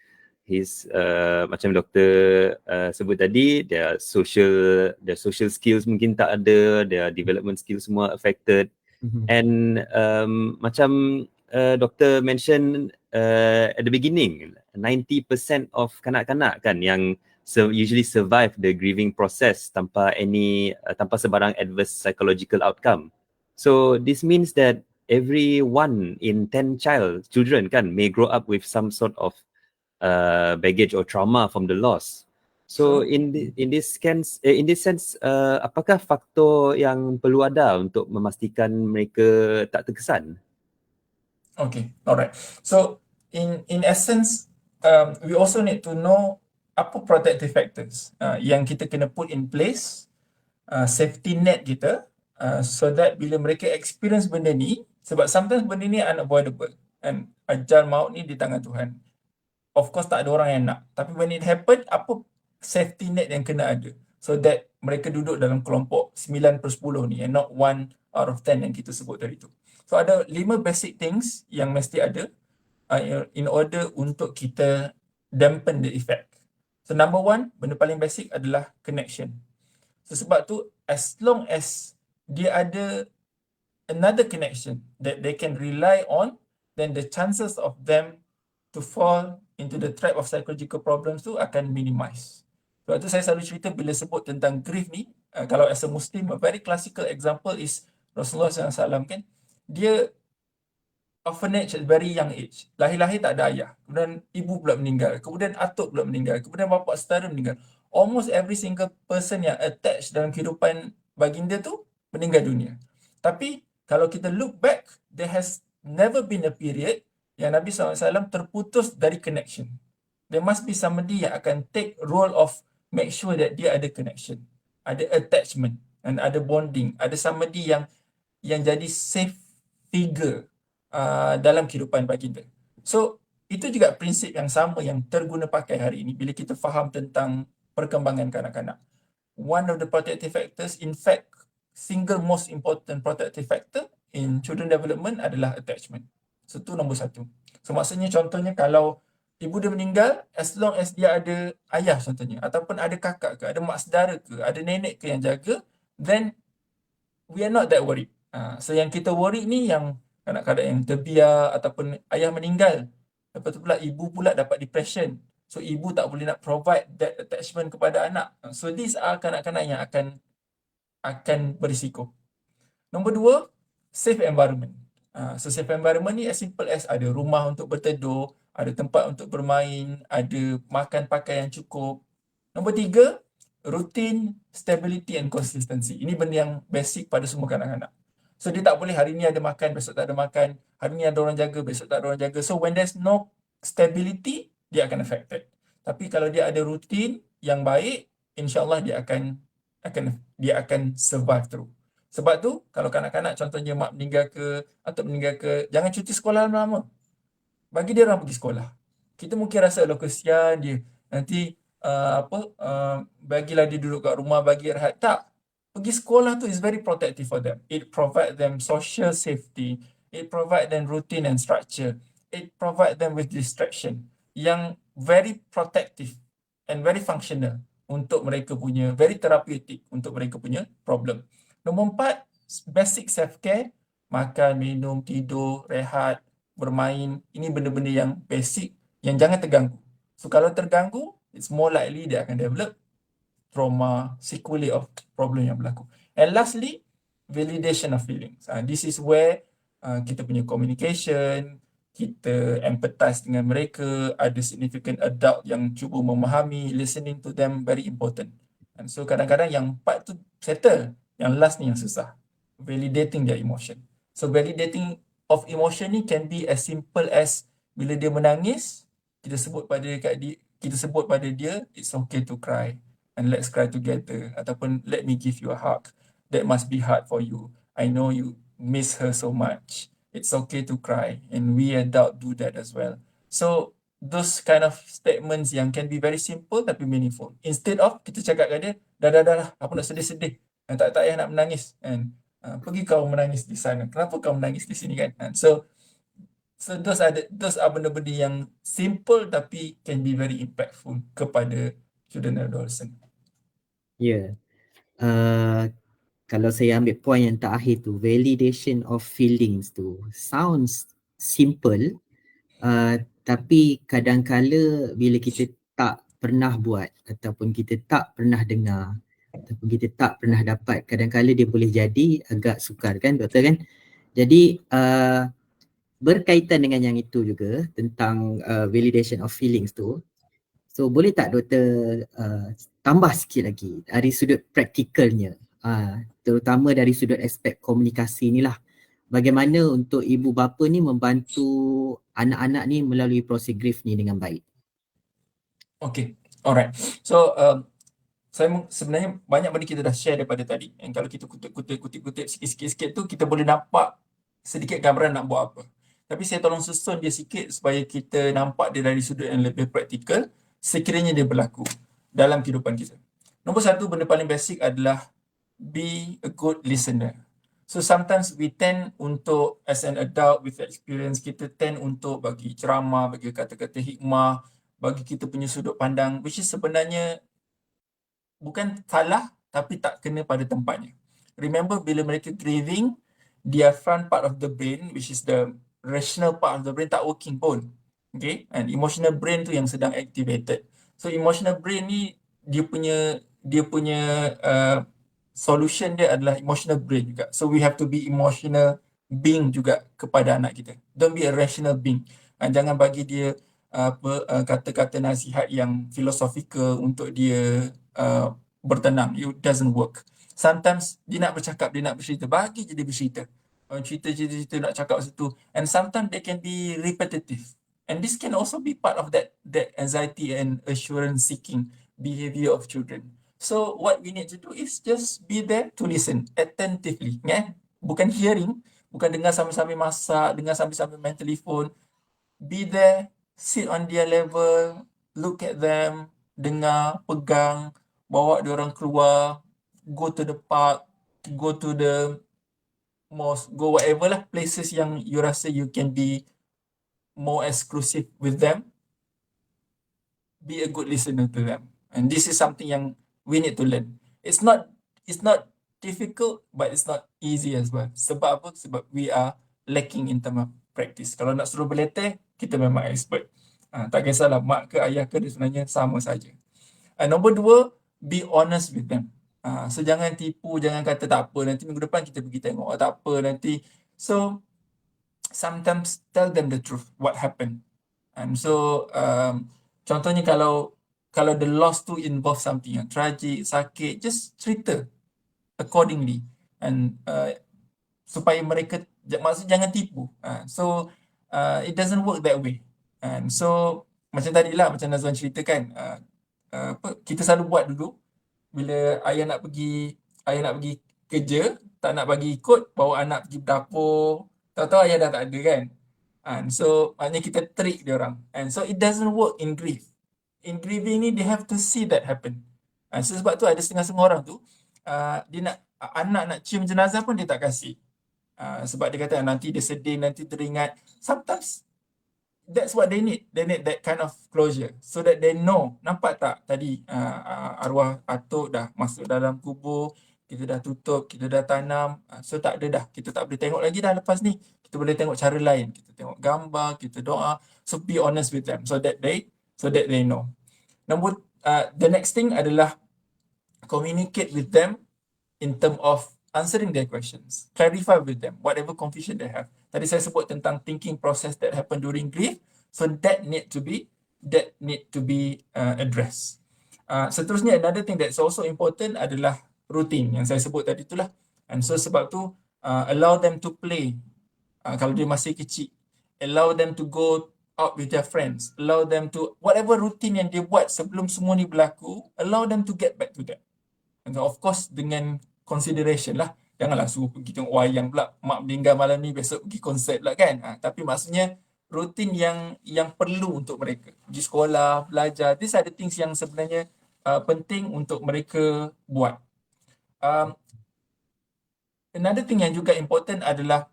macam doktor sebut tadi, their social skills mungkin tak ada, their development skills semua affected. And macam doktor mention at the beginning, 90% of kanak-kanak kan yang usually survive the grieving process tanpa sebarang adverse psychological outcome. So this means that every 1 in 10 children kan may grow up with some sort of baggage or trauma from the loss. So in this sense, apakah faktor yang perlu ada untuk memastikan mereka tak terkesan? Okay, alright. So in essence, we also need to know apa protective factors yang kita kena put in place, safety net kita, so that bila mereka experience benda ni, sebab sometimes benda ni unavoidable and ajal maut ni di tangan Tuhan. Of course tak ada orang yang nak, tapi when it happen, apa safety net yang kena ada so that mereka duduk dalam kelompok 9/10 ni and not 1 out of 10 yang kita sebut tadi tu. So ada 5 basic things yang mesti ada in order untuk kita dampen the effect. So number 1, benda paling basic adalah connection. So sebab tu as long as dia ada another connection that they can rely on, then the chances of them to fall into the trap of psychological problems tu akan minimize. Sebab tu saya selalu cerita bila sebut tentang grief ni, kalau as a Muslim, a very classical example is Rasulullah SAW kan, dia orphanage at very young age. Lahir-lahir tak ada ayah. Kemudian ibu pula meninggal. Kemudian atuk pula meninggal. Kemudian bapa saudara meninggal. Almost every single person yang attached dalam kehidupan baginda tu meninggal dunia. Tapi kalau kita look back, there has never been a period yang Nabi SAW terputus dari connection. There must be somebody yang akan take role of make sure that dia ada connection, ada attachment, and ada bonding, ada somebody yang jadi safe figure dalam kehidupan baginda. So itu juga prinsip yang sama yang terguna pakai hari ini bila kita faham tentang perkembangan kanak-kanak. One of the protective factors, in fact, single most important protective factor in children development adalah attachment. So itu nombor 1. So maksudnya contohnya kalau ibu dia meninggal, as long as dia ada ayah contohnya, ataupun ada kakak ke, ada mak saudara ke, ada nenek ke yang jaga, then we are not that worried. So yang kita worry ni yang kanak-kanak yang terbiar ataupun ayah meninggal. Lepas tu pula ibu pula dapat depression. So ibu tak boleh nak provide that attachment kepada anak. So these are kanak-kanak yang akan berisiko. Nombor 2, safe environment. So safe environment ni as simple as ada rumah untuk berteduh, ada tempat untuk bermain, ada makan pakai yang cukup. Nombor 3, routine, stability and consistency. Ini benda yang basic pada semua kanak-kanak. So dia tak boleh hari ni ada makan, besok tak ada makan. Hari ni ada orang jaga, besok tak ada orang jaga. So when there's no stability, dia akan affected. Tapi kalau dia ada rutin yang baik, insyaAllah dia akan survive through. Sebab tu kalau kanak-kanak contohnya mak meninggal ke, jangan cuti sekolah lama-lama. Bagi dia orang pergi sekolah. Kita mungkin rasa kesian dia. Nanti bagilah dia duduk kat rumah, bagi rehat. Tak. Pergi sekolah tu is very protective for them. It provide them social safety. It provide them routine and structure. It provide them with distraction yang very protective and very functional untuk mereka punya, very therapeutic untuk mereka punya problem. Nombor 4, basic self-care. Makan, minum, tidur, rehat, bermain. Ini benda-benda yang basic yang jangan terganggu. So kalau terganggu, it's more likely dia akan develop trauma, sequelae of problem yang berlaku. And lastly, validation of feelings. This is where kita punya communication, kita empathize dengan mereka, ada significant adult yang cuba memahami, listening to them very important. And so kadang-kadang yang part tu settle, yang last ni yang susah. validating their emotion. So validating of emotion ni can be as simple as bila dia menangis, kita sebut pada dia, it's okay to cry and let's cry together, ataupun let me give you a hug. That must be hard for you. I know you miss her so much. It's okay to cry, and we adult do that as well. So those kind of statements yang can be very simple tapi meaningful. Instead of kita cakap kat dia, dah, apa nak sedih-sedih, tak payah nak menangis, and pergi kau menangis di sana. Kenapa kau menangis di sini kan? And so those are benda-benda yang simple tapi can be very impactful kepada children and adolescent. Ya. Kalau saya ambil point yang terakhir tu, validation of feelings tu sounds simple, tapi kadang-kala bila kita tak pernah buat ataupun kita tak pernah dengar ataupun kita tak pernah dapat, kadang-kala dia boleh jadi agak sukar kan, betul kan? Jadi berkaitan dengan yang itu juga tentang validation of feelings tu, so boleh tak doktor tambah sikit lagi dari sudut praktikalnya, terutama dari sudut aspek komunikasi ni lah, bagaimana untuk ibu bapa ni membantu anak-anak ni melalui proses grief ni dengan baik? Okay, alright. So saya sebenarnya banyak benda kita dah share daripada tadi, and kalau kita kutip sikit-sikit tu, kita boleh nampak sedikit gambaran nak buat apa. Tapi saya tolong susun dia sikit supaya kita nampak dia dari sudut yang lebih praktikal sekiranya dia berlaku dalam kehidupan kita. Nombor satu, benda paling basic adalah be a good listener. So sometimes we tend untuk, as an adult with experience, kita tend untuk bagi ceramah, bagi kata-kata hikmah, bagi kita punya sudut pandang, which is sebenarnya bukan salah tapi tak kena pada tempatnya. Remember, bila mereka grieving, their front part of the brain, which is the rational part of the brain, tak working pun. Okay, and emotional brain tu yang sedang activated. So emotional brain ni dia punya solution dia adalah emotional brain juga. So we have to be emotional being juga kepada anak kita. Don't be a rational being. Jangan bagi dia kata-kata nasihat yang philosophical untuk dia bertenang. It doesn't work. Sometimes dia nak bercakap, dia nak bercerita, bagi je dia bercerita. Cerita nak cakap situ. And sometimes they can be repetitive. And this can also be part of that anxiety and assurance seeking behavior of children. So what we need to do is just be there to listen attentively. Bukan hearing, bukan dengar sambil-sambil masak, dengar sambil-sambil main telefon. Be there, sit on their level, look at them, dengar, pegang, bawa diorang keluar, go to the park, go to the mosque, go whatever lah places yang you rasa you can be more exclusive with them. Be a good listener to them. And this is something yang we need to learn. It's not difficult, but it's not easy as well. Sebab apa? Sebab we are lacking in term of practice. Kalau nak suruh berleteh, kita memang expert. Tak kisahlah mak ke ayah ke, dia sebenarnya sama saja. Nombor dua, be honest with them. So jangan tipu, jangan kata tak apa, nanti minggu depan kita pergi tengok, tak apa nanti. So sometimes tell them the truth, what happened. And so contohnya kalau the loss tu involve something yang tragic, sakit, just cerita accordingly. And supaya mereka, maksud jangan tipu. So it doesn't work that way. And so macam tadilah, macam Nazwan ceritakan, kita selalu buat dulu bila ayah nak pergi kerja, tak nak bagi ikut, bawa anak pergi dapur, tahu-tahu ayah dah tak ada kan. And so maknanya kita trick dia orang. And so it doesn't work in grief. In grieving ni they have to see that happen. So sebab tu ada setengah-setengah orang tu dia nak anak nak cium jenazah pun dia tak kasih. Sebab dia kata nanti dia sedih, nanti teringat. Sometimes that's what they need. They need that kind of closure so that they know. Nampak tak tadi arwah atuk dah masuk dalam kubur, kita dah tutup, kita dah tanam. So tak ada dah, kita tak boleh tengok lagi dah lepas ni. Kita boleh tengok cara lain. Kita tengok gambar, kita doa. So be honest with them so that they know. The next thing adalah communicate with them in term of answering their questions. Clarify with them whatever confusion they have. Tadi saya sebut tentang thinking process that happen during grief. So that need to be addressed. Seterusnya, another thing that's also important adalah routine yang saya sebut tadi itulah. And so sebab tu allow them to play kalau dia masih kecil, allow them to go out with their friends, allow them to whatever routine yang dia buat sebelum semua ni berlaku, allow them to get back to that. And of course dengan consideration lah, janganlah suruh pergi tengok wayang pula, mak meninggal malam ni besok pergi konsert lah kan. Tapi maksudnya rutin yang perlu untuk mereka, pergi sekolah, belajar, these are the things yang sebenarnya penting untuk mereka buat. Another thing yang juga important adalah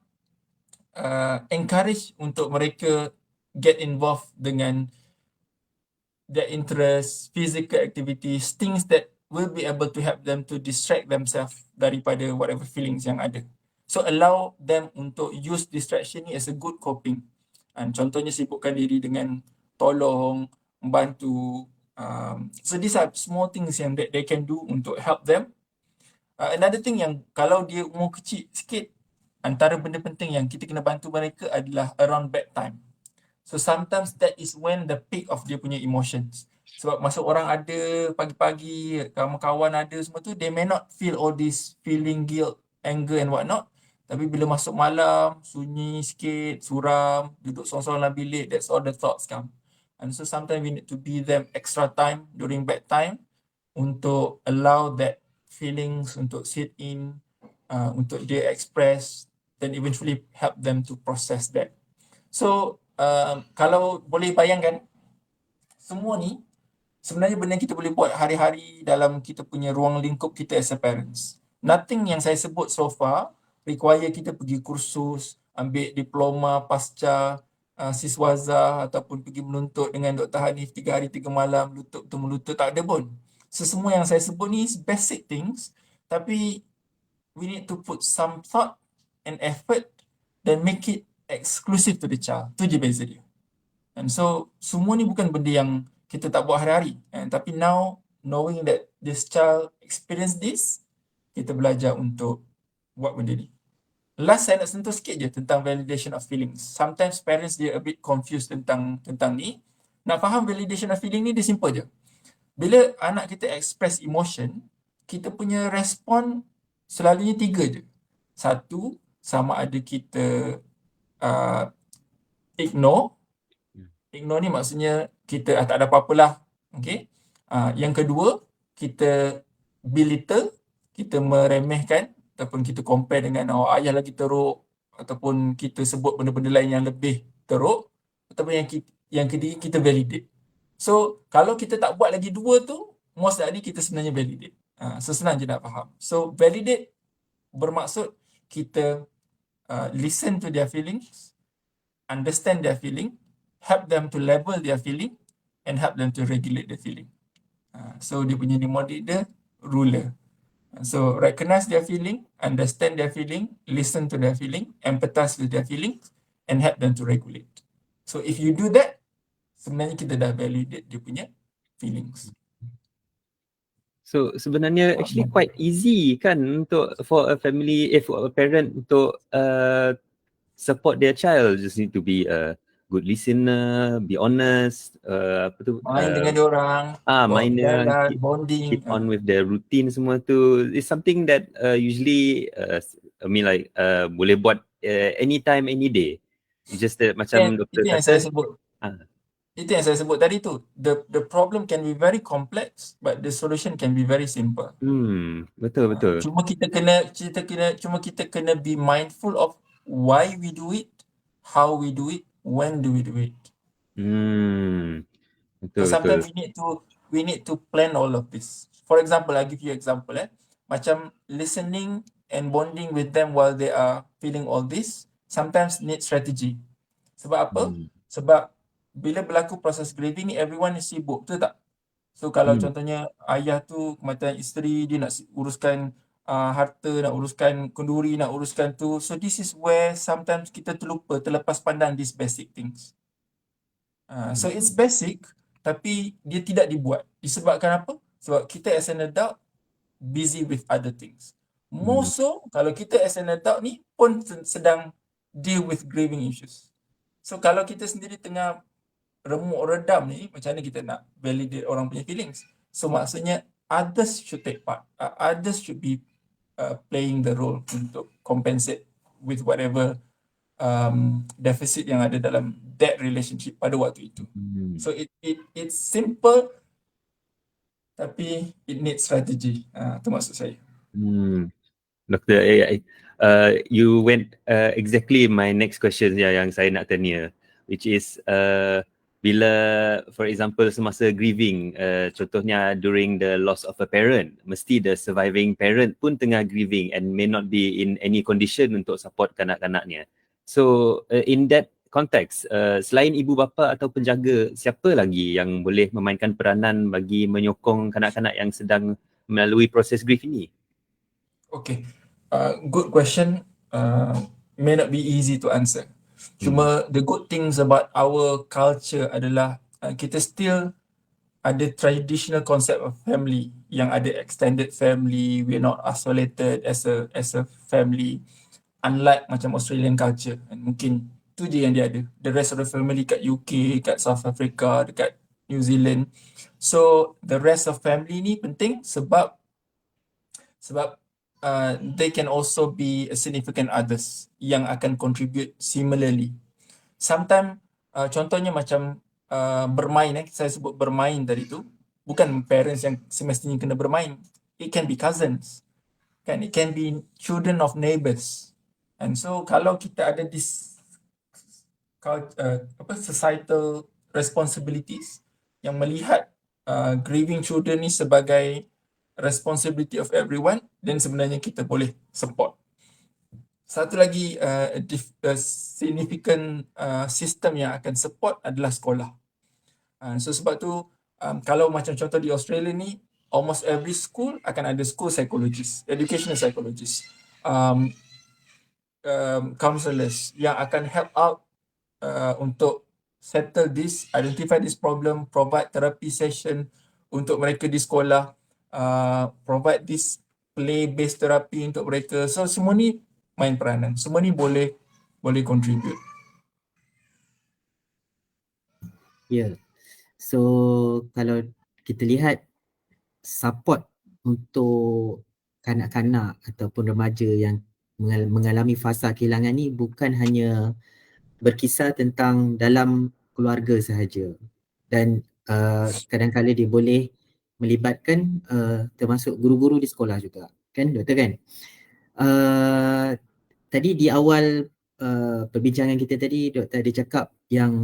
encourage untuk mereka get involved dengan their interests, physical activities, things that will be able to help them to distract themselves daripada whatever feelings yang ada. So allow them untuk use distraction ni as a good coping. Contohnya sibukkan diri dengan tolong, membantu. So these are small things yang that they can do untuk help them. Another thing yang kalau dia umur kecil sikit, antara benda penting yang kita kena bantu mereka adalah around bedtime. So sometimes that is when the peak of dia punya emotions. Sebab masa orang ada pagi-pagi, kawan-kawan ada semua tu, they may not feel all this feeling guilt, anger and whatnot. Tapi bila masuk malam, sunyi sikit, suram, duduk sorang-sorang dalam bilik, that's all the thoughts come. And so sometimes we need to be them extra time during bedtime untuk allow that feelings untuk sit in, untuk dia express, then eventually help them to process that. So kalau boleh bayangkan, semua ni sebenarnya benda yang kita boleh buat hari-hari dalam kita punya ruang lingkup kita as a parents. Nothing yang saya sebut so far require kita pergi kursus, ambil diploma pasca siswaza ataupun pergi menuntut dengan Dr. Hanif 3 hari 3 malam, lutut bertemu lutut, tak ada pun. Semua yang saya sebut ni is basic things, tapi we need to put some thought and effort dan make it exclusive to the child. Tu je beza dia. And so semua ni bukan benda yang kita tak buat hari-hari. Tapi now, knowing that this child experience this, kita belajar untuk buat benda ni. Last, saya nak sentuh sikit je tentang validation of feelings. Sometimes parents dia a bit confused tentang ni. Nak faham validation of feeling ni, dia simple je. Bila anak kita express emotion, kita punya respon selalunya 3 je. Satu, sama ada kita ignore. Ignore ni maksudnya kita tak ada apa-apalah. Okay? Yang kedua, kita belittle, kita meremehkan ataupun kita compare dengan ayah lagi teruk, ataupun kita sebut benda-benda lain yang lebih teruk, ataupun yang ketiga kita validate. So kalau kita tak buat lagi 2 tu, most likely kita sebenarnya validate. So senang je nak faham. So validate bermaksud kita listen to their feelings, understand their feeling, help them to level their feeling and help them to regulate the feeling. So dia punya mnemonic dia ruler. So recognize their feeling, understand their feeling, listen to their feeling, empathize with their feelings and help them to regulate. So if you do that, sebenarnya kita dah validate dia punya feelings. So sebenarnya actually quite easy kan untuk for a family, for a parent untuk support their child. Just need to be a good listener, be honest, Main dengan diorang, main dengan bonding, keep on with their routine semua tu. It's something that usually boleh buat anytime, any day. It's just that macam doktor itu yang kata, saya sebut. Itu yang saya sebut tadi tu. The problem can be very complex, but the solution can be very simple. Betul. Cuma kita kena be mindful of why we do it, how we do it, when do we do it. Betul. So sometimes we need to plan all of this. For example, I give you example. Macam listening and bonding with them while they are feeling all this, sometimes need strategy. Sebab apa? Sebab bila berlaku proses grieving ni, everyone is sibuk, betul tak? So kalau contohnya ayah tu kematian isteri, dia nak uruskan harta, nak uruskan kenduri, nak uruskan tu. So this is where sometimes kita terlepas pandang these basic things. So it's basic, tapi dia tidak dibuat. Disebabkan apa? Sebab kita as an adult busy with other things. More so, kalau kita as an adult ni pun sedang deal with grieving issues. So kalau kita sendiri tengah remuk redam ni, macam mana kita nak validate orang punya feelings? So maksudnya others should take part. Others should be playing the role untuk compensate with whatever deficit yang ada dalam that relationship pada waktu itu. So it's simple tapi it needs strategy. Itu maksud saya. Dr. You went exactly my next question yang saya nak tanya, which is bila for example semasa grieving, contohnya during the loss of a parent, mesti the surviving parent pun tengah grieving and may not be in any condition untuk support kanak-kanaknya. So in that context, selain ibu bapa atau penjaga, siapa lagi yang boleh memainkan peranan bagi menyokong kanak-kanak yang sedang melalui proses grief ini? Okay, good question. May not be easy to answer. Cuma the good things about our culture adalah kita still ada traditional concept of family, yang ada extended family. We're not isolated as a family, unlike macam Australian culture. And mungkin tu je yang dia ada. The rest of the family kat UK, kat South Africa, dekat New Zealand. So the rest of family ni penting sebab they can also be significant others yang akan contribute similarly. Sometimes contohnya macam bermain, saya sebut bermain tadi tu, bukan parents yang semestinya kena bermain. It can be cousins, kan? It can be children of neighbours. And so kalau kita ada this societal responsibilities yang melihat grieving children ni sebagai responsibility of everyone, then sebenarnya kita boleh support. Satu lagi significant system yang akan support adalah sekolah. So sebab tu kalau macam contoh di Australia ni, almost every school akan ada school psychologist, educational psychologist, counselors yang akan help out untuk settle this, identify this problem, provide therapy session untuk mereka di sekolah, provide this play-based therapy untuk mereka. So semua ni main peranan. Semua ni boleh contribute. Ya. So kalau kita lihat support untuk kanak-kanak ataupun remaja yang mengalami fasa kehilangan ni bukan hanya berkisar tentang dalam keluarga sahaja, dan kadang-kadang dia boleh melibatkan termasuk guru-guru di sekolah juga, kan doktor, kan? Tadi di awal perbincangan kita tadi, doktor ada cakap yang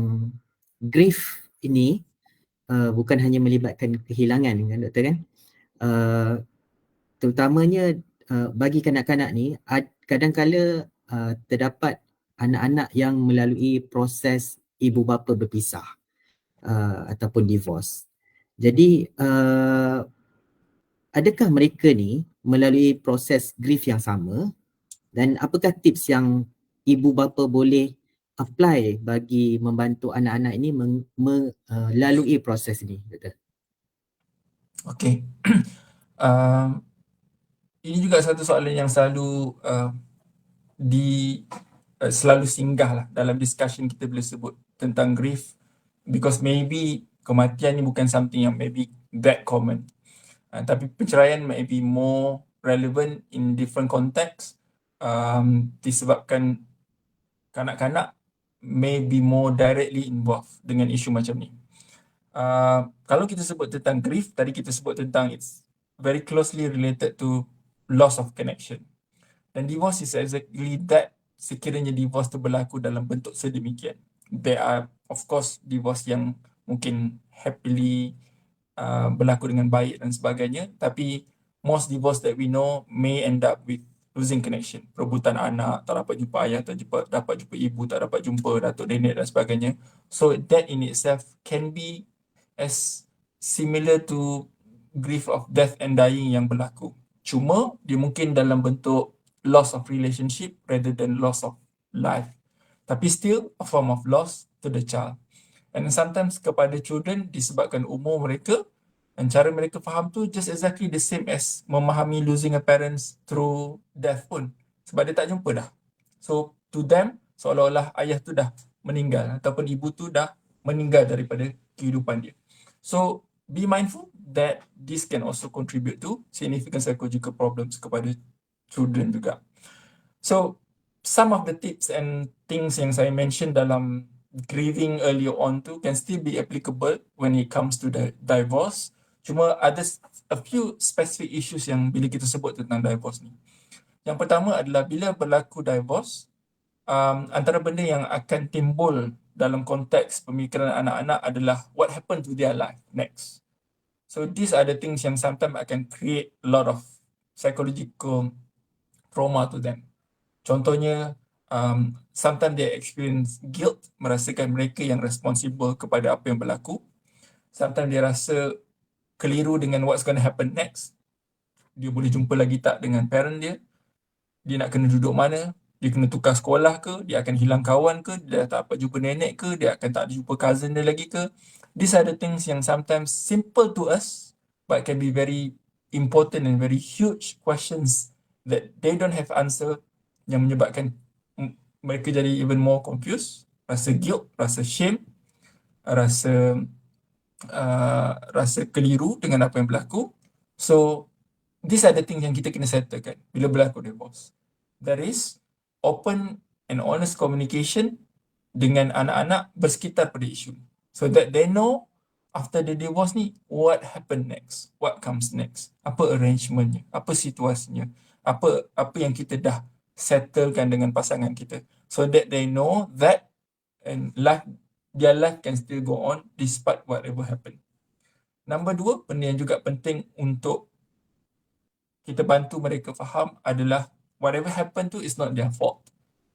grief ini bukan hanya melibatkan kehilangan, kan doktor, kan? Terutamanya bagi kanak-kanak ni kadang-kala terdapat anak-anak yang melalui proses ibu bapa berpisah ataupun divorce. Jadi adakah mereka ni melalui proses grief yang sama, dan apakah tips yang ibu bapa boleh apply bagi membantu anak-anak ini melalui proses ini, betul? Okay. Ini juga satu soalan yang selalu selalu singgah lah dalam discussion kita bila sebut tentang grief, because maybe kematian ni bukan something yang maybe that common, tapi perceraian may be more relevant in different context, disebabkan kanak-kanak may be more directly involved dengan isu macam ni. Kalau kita sebut tentang grief, tadi kita sebut tentang it's very closely related to loss of connection. Dan divorce is exactly that. Sekiranya divorce tu berlaku dalam bentuk sedemikian, there are of course divorce yang mungkin happily berlaku dengan baik dan sebagainya, tapi most divorce that we know may end up with losing connection. Perebutan anak, tak dapat jumpa ayah, tak dapat jumpa ibu, tak dapat jumpa datuk nenek dan sebagainya. So that in itself can be as similar to grief of death and dying yang berlaku. Cuma dia mungkin dalam bentuk loss of relationship rather than loss of life. Tapi still a form of loss to the child. And sometimes kepada children disebabkan umur mereka dan cara mereka faham tu just exactly the same as memahami losing a parents through death pun. Sebab dia tak jumpa dah. So to them seolah-olah ayah tu dah meninggal ataupun ibu tu dah meninggal daripada kehidupan dia. So be mindful that this can also contribute to significant psychological problems kepada children juga. So some of the tips and things yang saya mention dalam grieving earlier on tu can still be applicable when it comes to the divorce. Cuma ada a few specific issues yang bila kita sebut tentang divorce ni. Yang pertama adalah bila berlaku divorce, antara benda yang akan timbul dalam konteks pemikiran anak-anak adalah what happened to their life next. So these are the things yang sometimes akan create a lot of psychological trauma to them. Contohnya, sometimes they experience guilt, merasakan mereka yang responsible kepada apa yang berlaku. Sometimes dia rasa keliru dengan what's going to happen next. Dia boleh jumpa lagi tak dengan parent dia. Dia nak kena duduk mana. Dia kena tukar sekolah ke. Dia akan hilang kawan ke. Dia tak dapat jumpa nenek ke. Dia akan tak jumpa cousin dia lagi ke. These are the things yang sometimes simple to us but can be very important and very huge questions that they don't have answer, yang menyebabkan mereka jadi even more confused, rasa guilt, rasa shame, rasa keliru dengan apa yang berlaku. So these are the things yang kita kena settlekan bila berlaku divorce. There is open and honest communication dengan anak-anak bersekitar pada isu, so that they know after the divorce ni what happen next, what comes next, apa arrangementnya, apa situasinya, apa yang kita dah settlekan dengan pasangan kita, so that they know that and their life can still go on despite whatever happen. Number 2, benda yang juga penting untuk kita bantu mereka faham adalah whatever happen tu is not their fault.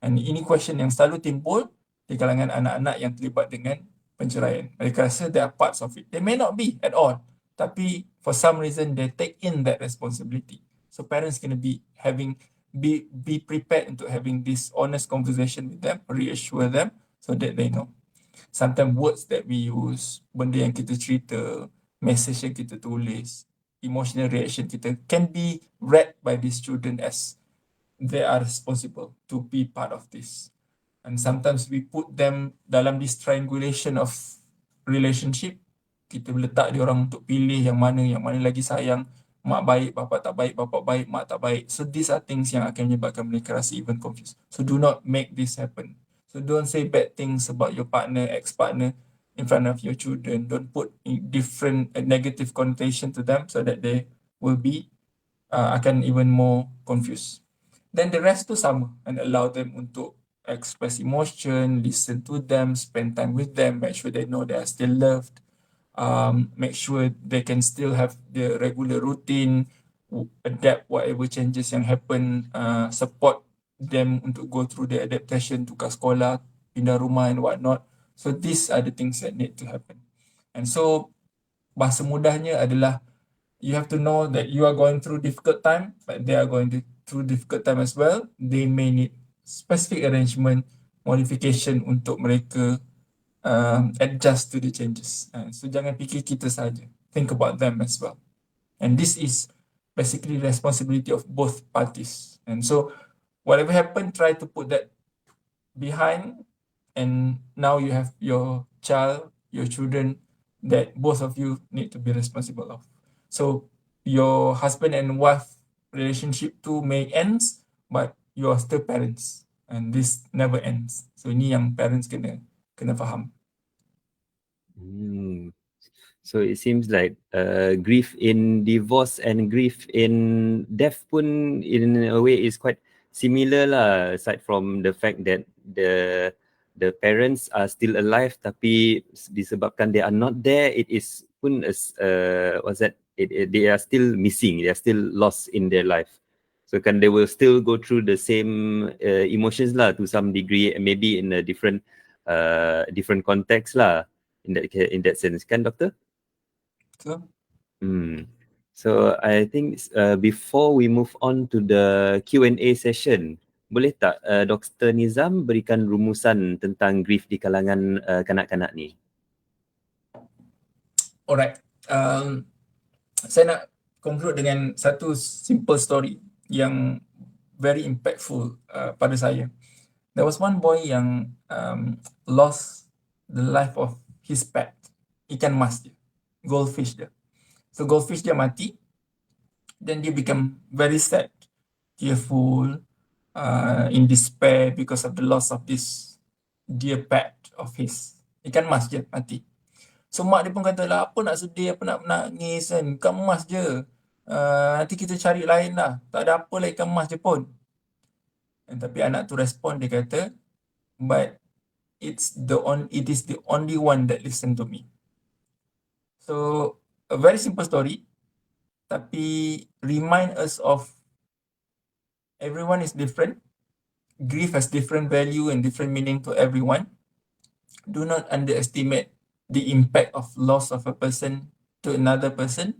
And ini question yang selalu timbul di kalangan anak-anak yang terlibat dengan penceraian. Mereka rasa they are parts of it. They may not be at all, tapi for some reason they take in that responsibility. So parents kena be prepared untuk having this honest conversation with them, reassure them so that they know. Sometimes words that we use, benda yang kita cerita, message yang kita tulis, emotional reaction kita can be read by these children as they are responsible to be part of this. And sometimes we put them dalam this triangulation of relationship. Kita letak dia orang untuk pilih yang mana lagi sayang. Mak baik, bapa tak baik, bapa baik, mak tak baik. So these are things yang akan menyebabkan mereka rasa even confused. So do not make this happen. So don't say bad things about your partner, ex-partner in front of your children. Don't put different negative connotation to them so that they will be akan even more confused. Then the rest tu sama, and allow them untuk express emotion, listen to them, spend time with them, make sure they know they are still loved, make sure they can still have the regular routine, adapt whatever changes yang happen, support them untuk go through the adaptation, tukar sekolah, pindah rumah and whatnot. So these are the things that need to happen. And so bahasa mudahnya adalah you have to know that you are going through difficult time, but they are going through difficult time as well. They may need specific arrangement, modification untuk mereka adjust to the changes. So jangan fikir kita saja. Think about them as well. And this is basically responsibility of both parties. And so whatever happened, try to put that behind. And now you have your child, your children that both of you need to be responsible of. So your husband and wife relationship too may end, but you are still parents, and this never ends. So ini yang parents kena faham. So it seems like grief in divorce and grief in death pun in a way is quite similar lah, aside from the fact that the parents are still alive tapi disebabkan they are not there, it is pun they are still missing, they are still lost in their life. So they will still go through the same emotions lah to some degree, maybe in a different context lah in that sense, kan Doctor? So So I think before we move on to the Q&A session, boleh tak Dr. Nizam berikan rumusan tentang grief di kalangan kanak-kanak ni? Alright, saya nak conclude dengan satu simple story yang very impactful pada saya. There was one boy yang lost the life of his pet, ikan mas dia, goldfish dia. So goldfish dia mati, then dia become very sad, tearful, in despair because of the loss of this dear pet of his. Ikan mas je mati. So mak dia pun kata lah, apa nak sedih, apa nak menangis kan, ikan mas je. Nanti kita cari lain lah, tak ada apa lah, ikan mas je pun. Tapi anak tu respon, dia kata, but it is the only one that listen to me. So a very simple story, tapi remind us of everyone is different. Grief has different value and different meaning to everyone. Do not underestimate the impact of loss of a person to another person.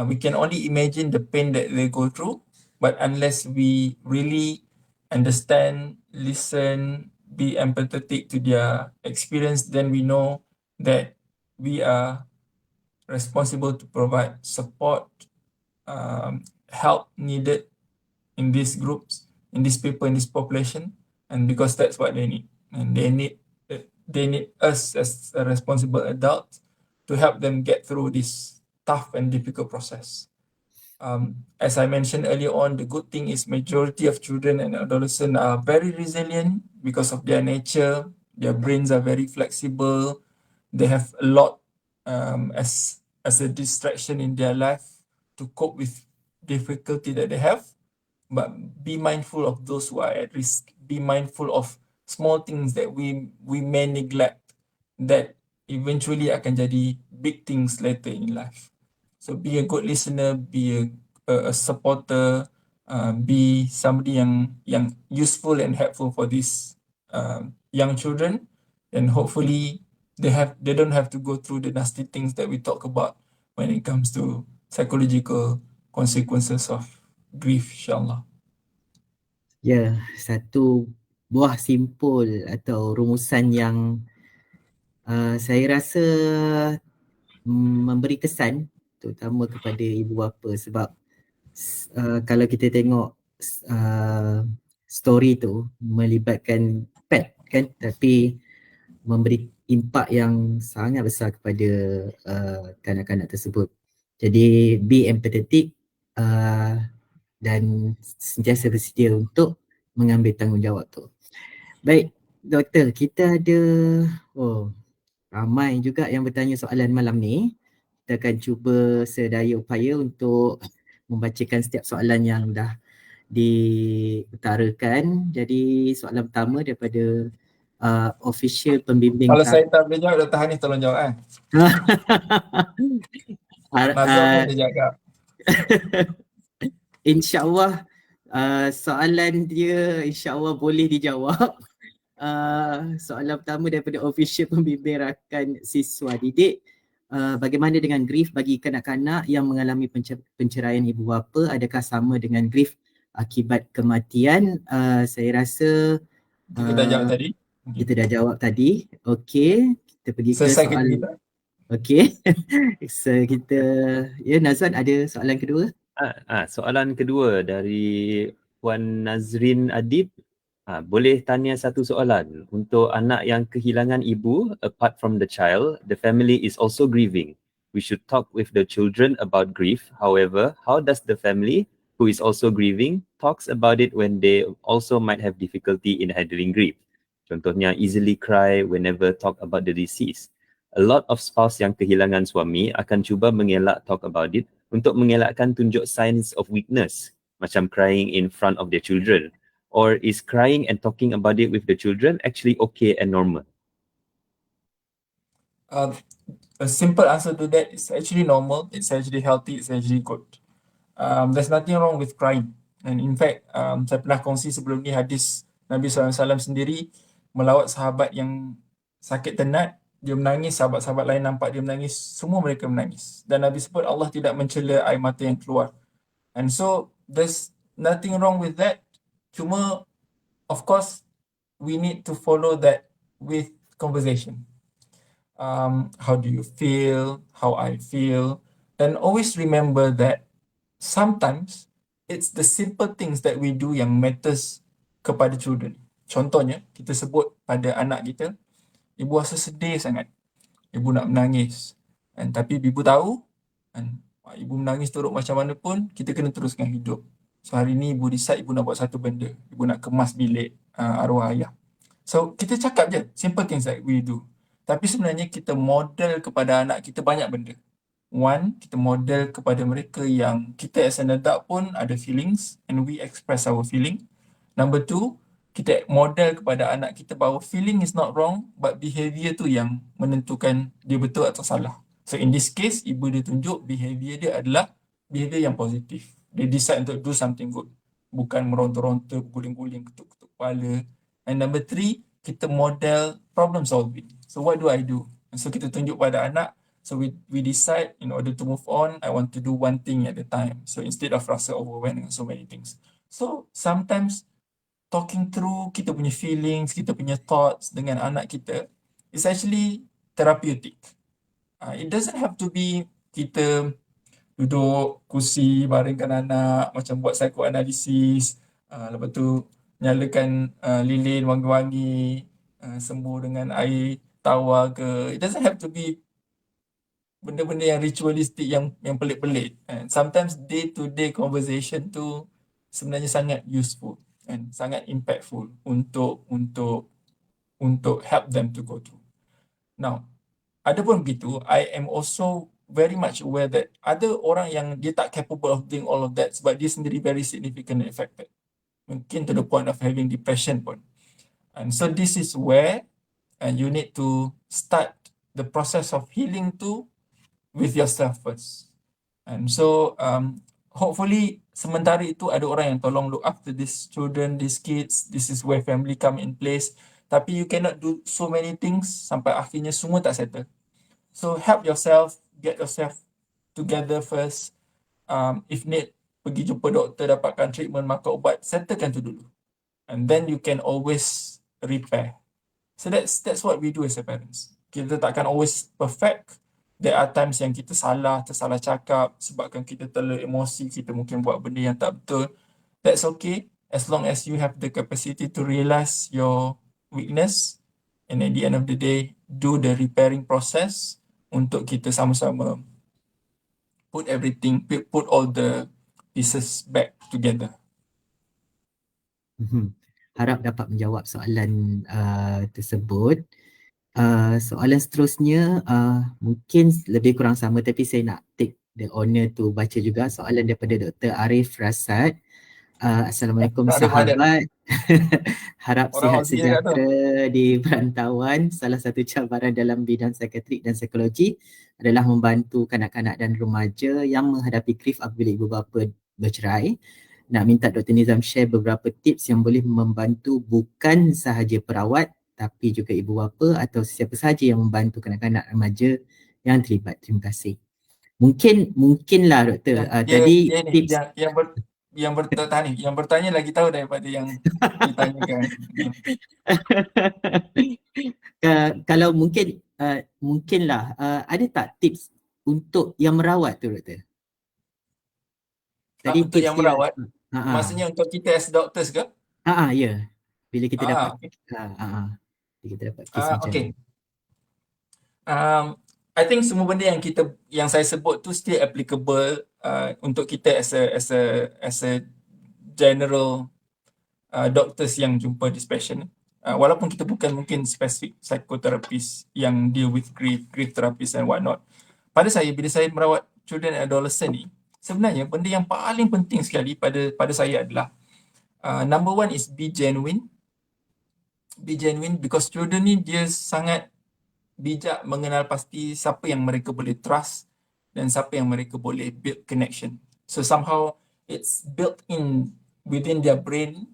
We can only imagine the pain that they go through, but unless we really understand, listen, be empathetic to their experience, then we know that we are responsible to provide support, help needed in these groups, in these people, in this population, and because that's what they need. And they need us as a responsible adult to help them get through this tough and difficult process. As I mentioned earlier on, the good thing is majority of children and adolescents are very resilient because of their nature. Their brains are very flexible. They have a lot as a distraction in their life to cope with difficulty that they have. But be mindful of those who are at risk. Be mindful of small things that we may neglect that eventually akan jadi big things later in life. So be a good listener, be a supporter, be somebody yang useful and helpful for these young children, and hopefully they don't have to go through the nasty things that we talk about when it comes to psychological consequences of grief, insyaAllah. Ya, satu buah simpul atau rumusan yang saya rasa memberi kesan terutama kepada ibu bapa, sebab kalau kita tengok story tu melibatkan pet kan, tapi memberi impak yang sangat besar kepada kanak-kanak tersebut. Jadi be empathetic dan sentiasa bersedia untuk mengambil tanggungjawab tu. Baik, doktor, kita ada ramai juga yang bertanya soalan malam ni. Kita akan cuba sedaya upaya untuk membacakan setiap soalan yang dah diutarakan. Jadi soalan pertama daripada official pembimbing. Kalau saya tak boleh jawab, Dr. Hanif tolong jawab. Nazam pun dia jawab. InsyaAllah soalan dia insyaAllah boleh dijawab. Soalan pertama daripada official pembimbing rakan siswa didik. Bagaimana dengan grief bagi kanak-kanak yang mengalami penceraian ibu bapa? Adakah sama dengan grief akibat kematian? Saya rasa kita dah jawab tadi. Kita dah jawab tadi. Okey, kita pergi ke selesai soalan. Kita. Okey. So kita, ya Nazwan ada soalan kedua? Soalan kedua dari Puan Nazrin Adib. Boleh tanya satu soalan. Untuk anak yang kehilangan ibu, apart from the child, the family is also grieving. We should talk with the children about grief. However, how does the family, who is also grieving, talks about it when they also might have difficulty in handling grief? Contohnya, easily cry whenever talk about the deceased. A lot of spouse yang kehilangan suami akan cuba mengelak talk about it untuk mengelakkan tunjuk signs of weakness, macam crying in front of their children. Or is crying and talking about it with the children actually okay and normal? A simple answer to that is actually normal, it's actually healthy, it's actually good. There's nothing wrong with crying. And in fact, saya pernah kongsi sebelum ni hadis Nabi SAW sendiri melawat sahabat yang sakit tenat, dia menangis, sahabat-sahabat lain nampak dia menangis, semua mereka menangis. Dan Nabi sebut Allah tidak mencela air mata yang keluar. And so there's nothing wrong with that. Cuma, of course, we need to follow that with conversation. How do you feel? How I feel? And always remember that sometimes it's the simple things that we do yang matters kepada children. Contohnya, kita sebut pada anak kita, ibu rasa sedih sangat. Ibu nak menangis. Tapi ibu tahu, ibu menangis teruk macam mana pun, kita kena teruskan hidup. So hari ni ibu decide ibu nak buat satu benda. Ibu nak kemas bilik arwah ayah. So kita cakap je, simple things like we do. Tapi sebenarnya kita model kepada anak kita banyak benda. One, kita model kepada mereka yang kita as an adult pun ada feelings and we express our feeling. Number two, kita model kepada anak kita bahawa feeling is not wrong but behavior tu yang menentukan dia betul atau salah. So in this case, ibu dia tunjuk behavior dia adalah behavior yang positif. Dia decide untuk do something good. Bukan meronta-ronta, guling-guling, ketuk-ketuk kepala. And number three, kita model problem solving. So what do I do? And so kita tunjuk pada anak. So we decide in order to move on, I want to do one thing at a time. So instead of rasa overwhelmed dengan so many things. So sometimes talking through kita punya feelings, kita punya thoughts dengan anak kita is actually therapeutic. It doesn't have to be kita duduk kursi baringkan anak macam buat psychoanalysis, lepas tu nyalakan lilin wangi-wangi, sembuh dengan air tawar ke. It doesn't have to be benda-benda yang ritualistik yang pelik-pelik. And sometimes day-to-day conversation tu sebenarnya sangat useful and sangat impactful untuk help them to go through. Now, adapun begitu, I am also very much aware that ada orang yang dia tak capable of doing all of that sebab dia sendiri very significantly affected. Mungkin to the point of having depression pun. And so this is where you need to start the process of healing tu with yourself first. And so hopefully sementara itu ada orang yang tolong look after these children, these kids. This is where family come in place. Tapi you cannot do so many things sampai akhirnya semua tak settle. So help yourself, get yourself together first. If need, pergi jumpa doktor, dapatkan treatment, makan ubat, settlekan tu dulu. And then you can always repair. So that's what we do as a parents. Kita takkan always perfect. There are times yang kita tersalah cakap sebabkan kita terlalu emosi, kita mungkin buat benda yang tak betul. That's okay as long as you have the capacity to realize your weakness and at the end of the day do the repairing process untuk kita sama-sama put all the pieces back together. Harap dapat menjawab soalan tersebut. Soalan seterusnya mungkin lebih kurang sama tapi saya nak take the honor to baca juga soalan daripada Dr. Arif Rasad. Assalamualaikum sahabat. Harap sihat sejahtera di perantauan. Salah satu cabaran dalam bidang psikiatrik dan psikologi adalah membantu kanak-kanak dan remaja yang menghadapi grief apabila ibu bapa bercerai. Nak minta Dr. Nizam share beberapa tips yang boleh membantu bukan sahaja perawat tapi juga ibu bapa atau siapa sahaja yang membantu kanak-kanak remaja yang terlibat. Terima kasih. Mungkinlah doktor. Tadi tips yang bertanya lagi tahu daripada yang ditanyakan. Kalau mungkinlah ada tak tips untuk yang merawat tu doktor? Tadi untuk yang merawat, maksudnya untuk kita as doctors ke? Ya. Bila kita dapat kita dapat kes macam okay. I think semua benda yang saya sebut tu still applicable untuk kita as a general doctors yang jumpa this patient. Walaupun kita bukan mungkin specific psychotherapist yang deal with grief therapist and whatnot. Bila saya merawat children and adolescent ni, sebenarnya benda yang paling penting sekali pada saya adalah number one is be genuine. Be genuine because children ni dia sangat bijak mengenal pasti siapa yang mereka boleh trust dan siapa yang mereka boleh build connection. So somehow it's built in within their brain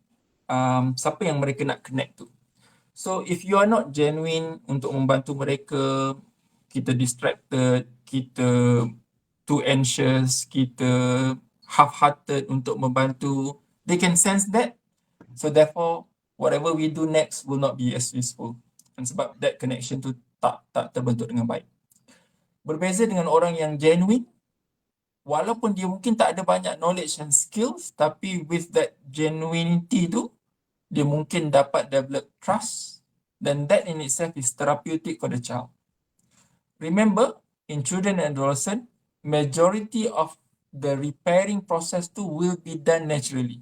siapa yang mereka nak connect tu. So if you are not genuine untuk membantu mereka, kita distracted, kita too anxious, kita half-hearted untuk membantu, they can sense that. So therefore whatever we do next will not be as useful. Dan sebab that connection tu tak terbentuk dengan baik. Berbeza dengan orang yang genuine, walaupun dia mungkin tak ada banyak knowledge and skills, tapi with that genuinity tu, dia mungkin dapat develop trust, dan that in itself is therapeutic for the child. Remember, in children and adolescent, majority of the repairing process tu will be done naturally.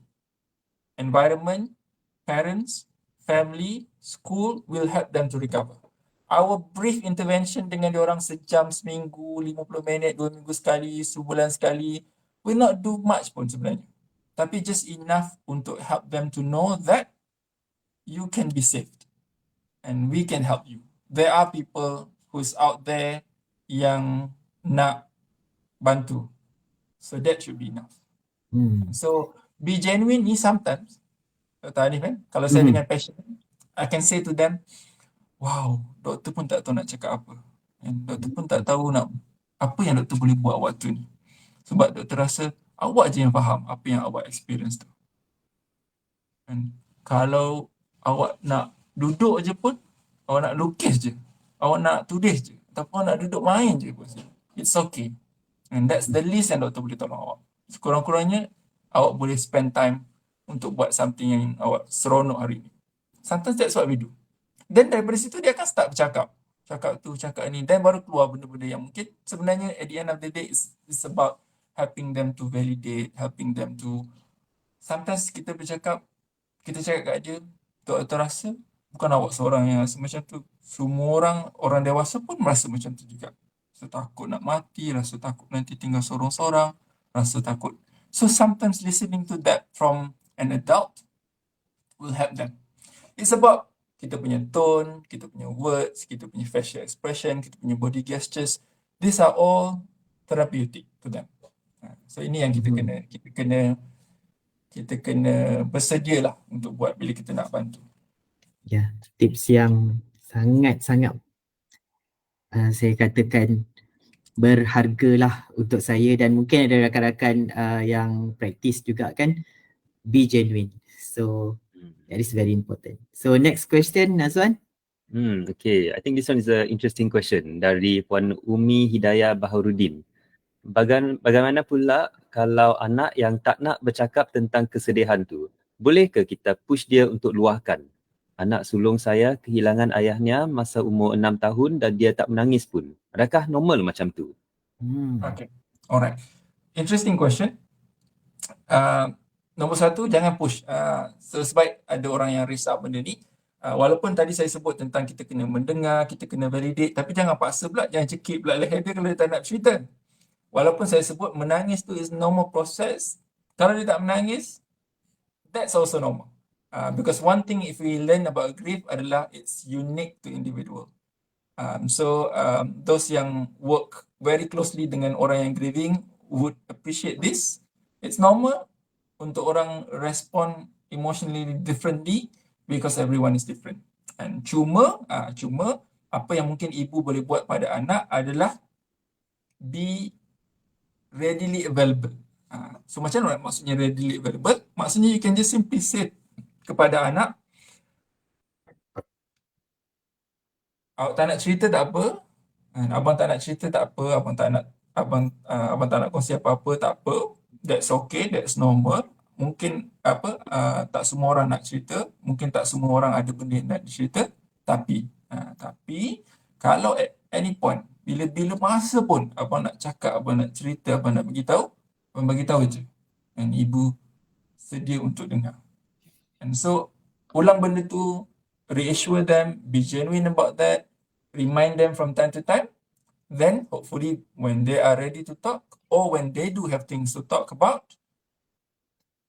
Environment, parents, family, school will help them to recover. Our brief intervention dengan diorang sejam, seminggu, 50 minit, 2 minggu sekali, sebulan sekali will not do much pun sebenarnya. Tapi just enough untuk help them to know that you can be saved and we can help you. There are people who's out there yang nak bantu. So that should be enough. So be genuine ni sometimes, Dr. Hanif kan, kalau saya dengan passion, I can say to them, wow, doktor pun tak tahu nak cakap apa. And doktor pun tak tahu nak apa yang doktor boleh buat waktu ni. Sebab doktor rasa awak je yang faham apa yang awak experience tu. And kalau awak nak duduk je pun, awak nak lukis je, awak nak tulis je, ataupun nak duduk main je pun, it's okay. And that's the least yang doktor boleh tolong awak. Sekurang-kurangnya awak boleh spend time untuk buat something yang awak seronok hari ni. Sometimes that's what we do. Then daripada situ dia akan start bercakap. Cakap tu, cakap ni. Dan baru keluar benda-benda yang mungkin sebenarnya at the end of the day it's about helping them to validate, helping them to... Sometimes kita bercakap, kita cakap kat dia, doktor rasa bukan awak seorang yang rasa macam tu. Semua orang dewasa pun merasa macam tu juga. Rasa takut nak mati, rasa takut nanti tinggal sorang-sorang, rasa takut. So sometimes listening to that from an adult will help them. It's about kita punya tone, kita punya words, kita punya facial expression, kita punya body gestures. These are all therapeutic to them. So ini yang kita kena bersedialah untuk buat bila kita nak bantu. Ya, tips yang sangat-sangat saya katakan berhargalah untuk saya dan mungkin ada rakan-rakan yang praktis juga kan. Be genuine. So that is very important. So next question, Nazwan. Okay, I think this one is an interesting question dari Puan Umi Hidayah Baharudin. Bagaimana pula kalau anak yang tak nak bercakap tentang kesedihan tu, bolehkah kita push dia untuk luahkan? Anak sulung saya kehilangan ayahnya masa umur 6 tahun dan dia tak menangis pun. Adakah normal macam tu? Okay, alright. Interesting question. Nombor satu, jangan push. So sebab ada orang yang risau benda ni. Walaupun tadi saya sebut tentang kita kena mendengar, kita kena validate, tapi jangan paksa pula, jangan cekik pula leher dia kalau dia tak nak cerita. Walaupun saya sebut menangis tu is normal process. Kalau dia tak menangis, that's also normal. Because one thing if we learn about grief adalah it's unique to individual. So those yang work very closely dengan orang yang grieving would appreciate this. It's normal untuk orang respond emotionally differently because everyone is different. And cuma apa yang mungkin ibu boleh buat pada anak adalah be readily available. So macam mana maksudnya readily available? Maksudnya you can just simply say kepada anak, awak tak nak cerita tak apa, abang tak nak cerita tak apa, abang tak nak kongsi apa-apa tak apa, that's okay, that's normal. Mungkin tak semua orang nak cerita, mungkin tak semua orang ada benda yang nak cerita, tapi kalau at any point, bila masa pun abang nak cakap, abang nak cerita, abang nak beritahu, abang beritahu je. Dan ibu sedia untuk dengar. And so, ulang benda tu, reassure them, be genuine about that, remind them from time to time, then hopefully when they are ready to talk, or when they do have things to talk about,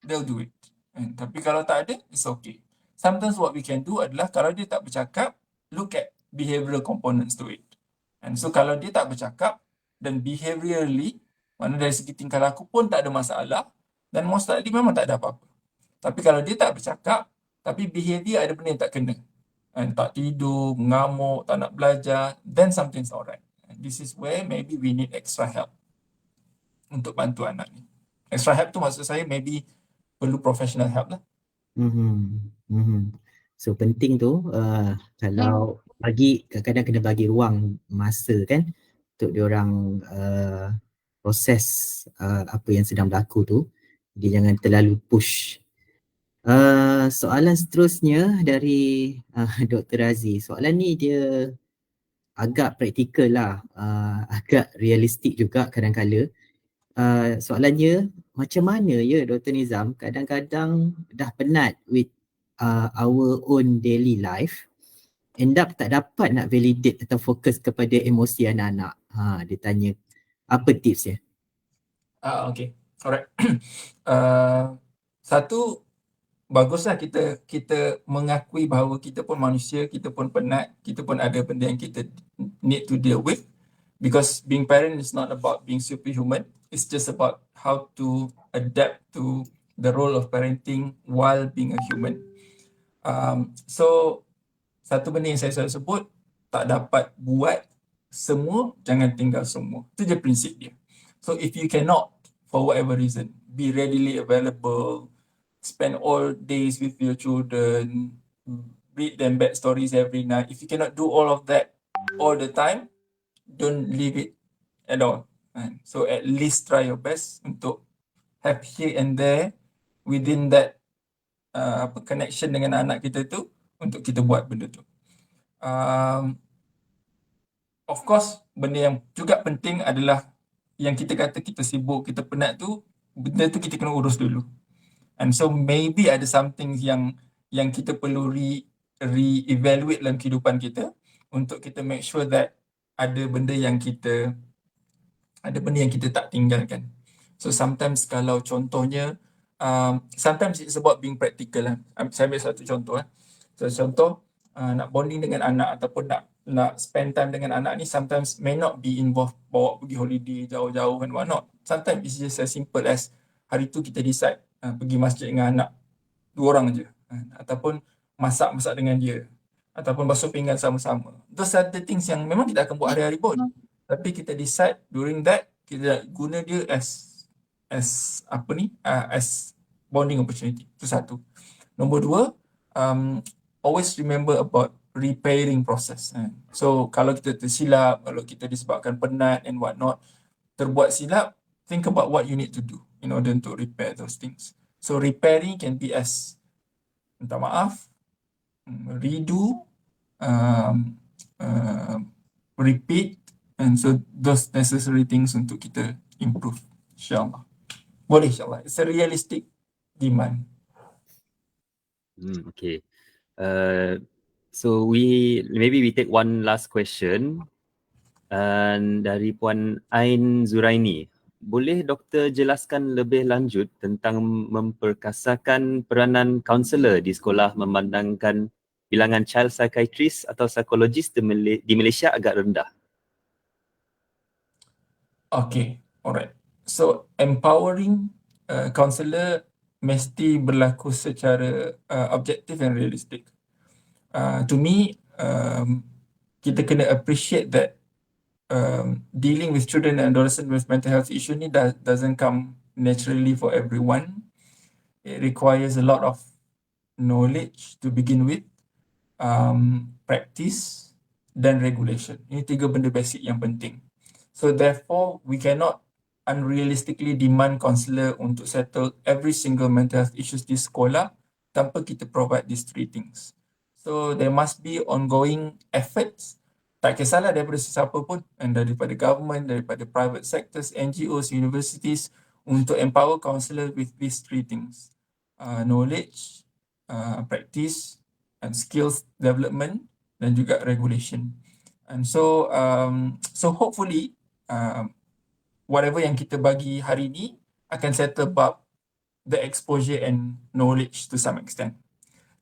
they'll do it. Tapi kalau tak ada, it's okay. Sometimes what we can do adalah kalau dia tak bercakap, look at behavioral components to it. And so kalau dia tak bercakap, dan behaviorally, mana dari segi tingkah laku pun tak ada masalah, dan most likely memang tak ada apa-apa. Tapi kalau dia tak bercakap, tapi behavior ada benda yang tak kena, and tak tidur, mengamuk, tak nak belajar, then something's alright. And this is where maybe we need extra help untuk bantu anak ni. Extra help tu maksud saya maybe perlu professional help lah. So penting tu kalau kadang-kadang kena bagi ruang masa kan untuk diorang proses apa yang sedang berlaku tu. Dia jangan terlalu push. Soalan seterusnya dari Dr. Razi. Soalan ni dia agak praktikal lah, agak realistik juga kadang-kala. soalannya, macam mana ya Dr. Nizam kadang-kadang dah penat with our own daily life, end up tak dapat nak validate atau fokus kepada emosi anak-anak. Dia tanya, apa tips ya? Okay. Alright. Satu, baguslah kita mengakui bahawa kita pun manusia, kita pun penat, kita pun ada benda yang kita need to deal with. Because being parent is not about being superhuman. It's just about how to adapt to the role of parenting while being a human. So satu benda yang saya selalu sebut, tak dapat buat semua, jangan tinggal semua. Itu je prinsip dia. So if you cannot, for whatever reason, be readily available, spend all days with your children, read them bad stories every night. If you cannot do all of that all the time, don't leave it at all. So at least try your best untuk have here and there within that connection dengan anak kita tu untuk kita buat benda tu. Of course, benda yang juga penting adalah yang kita kata kita sibuk, kita penat tu, benda tu kita kena urus dulu. And so maybe ada something yang kita perlu re-evaluate dalam kehidupan kita untuk kita make sure that ada benda yang kita tak tinggalkan. So sometimes kalau contohnya, sometimes it's about being practical lah. Saya ambil satu contoh. So contoh, nak bonding dengan anak ataupun nak spend time dengan anak ni sometimes may not be involved bawa pergi holiday jauh-jauh and whatnot. Sometimes it's just as simple as hari tu kita decide pergi masjid dengan anak 2 orang je, ataupun masak dengan dia, ataupun basuh pinggan sama-sama. Those are the things yang memang kita akan buat hari-hari pun, tapi kita decide during that kita guna dia as bonding opportunity. Itu satu. Nombor 2, always remember about repairing process. So kalau kita tersilap, kalau kita disebabkan penat and whatnot, terbuat silap, think about what you need to do in order to repair those things. So repairing can be as minta maaf, redo, repeat, and so those necessary things untuk kita improve, insyaAllah. Boleh insyaAllah. It's a realistic demand. Okay. So maybe we take one last question dari Puan Ain Zuraini. Boleh doktor jelaskan lebih lanjut tentang memperkasakan peranan kaunselor di sekolah memandangkan bilangan child psychiatrist atau psikologis di Malaysia agak rendah? Okay, alright. So empowering kaunselor mesti berlaku secara objektif dan realistik. To me, kita kena appreciate that dealing with children and adolescents with mental health issue ni doesn't come naturally for everyone. It requires a lot of knowledge to begin with, practice dan regulation. Ini 3 benda basic yang penting. So therefore, we cannot unrealistically demand counselor untuk settle every single mental health issues di sekolah tanpa kita provide these 3 things. So there must be ongoing efforts, tak kisahlah daripada sesiapa pun, daripada government, daripada private sectors, NGOs, universities, untuk empower counselor with these 3 things. Knowledge, practice, and skills development, dan juga regulation. And so hopefully, whatever yang kita bagi hari ini akan settle about the exposure and knowledge to some extent.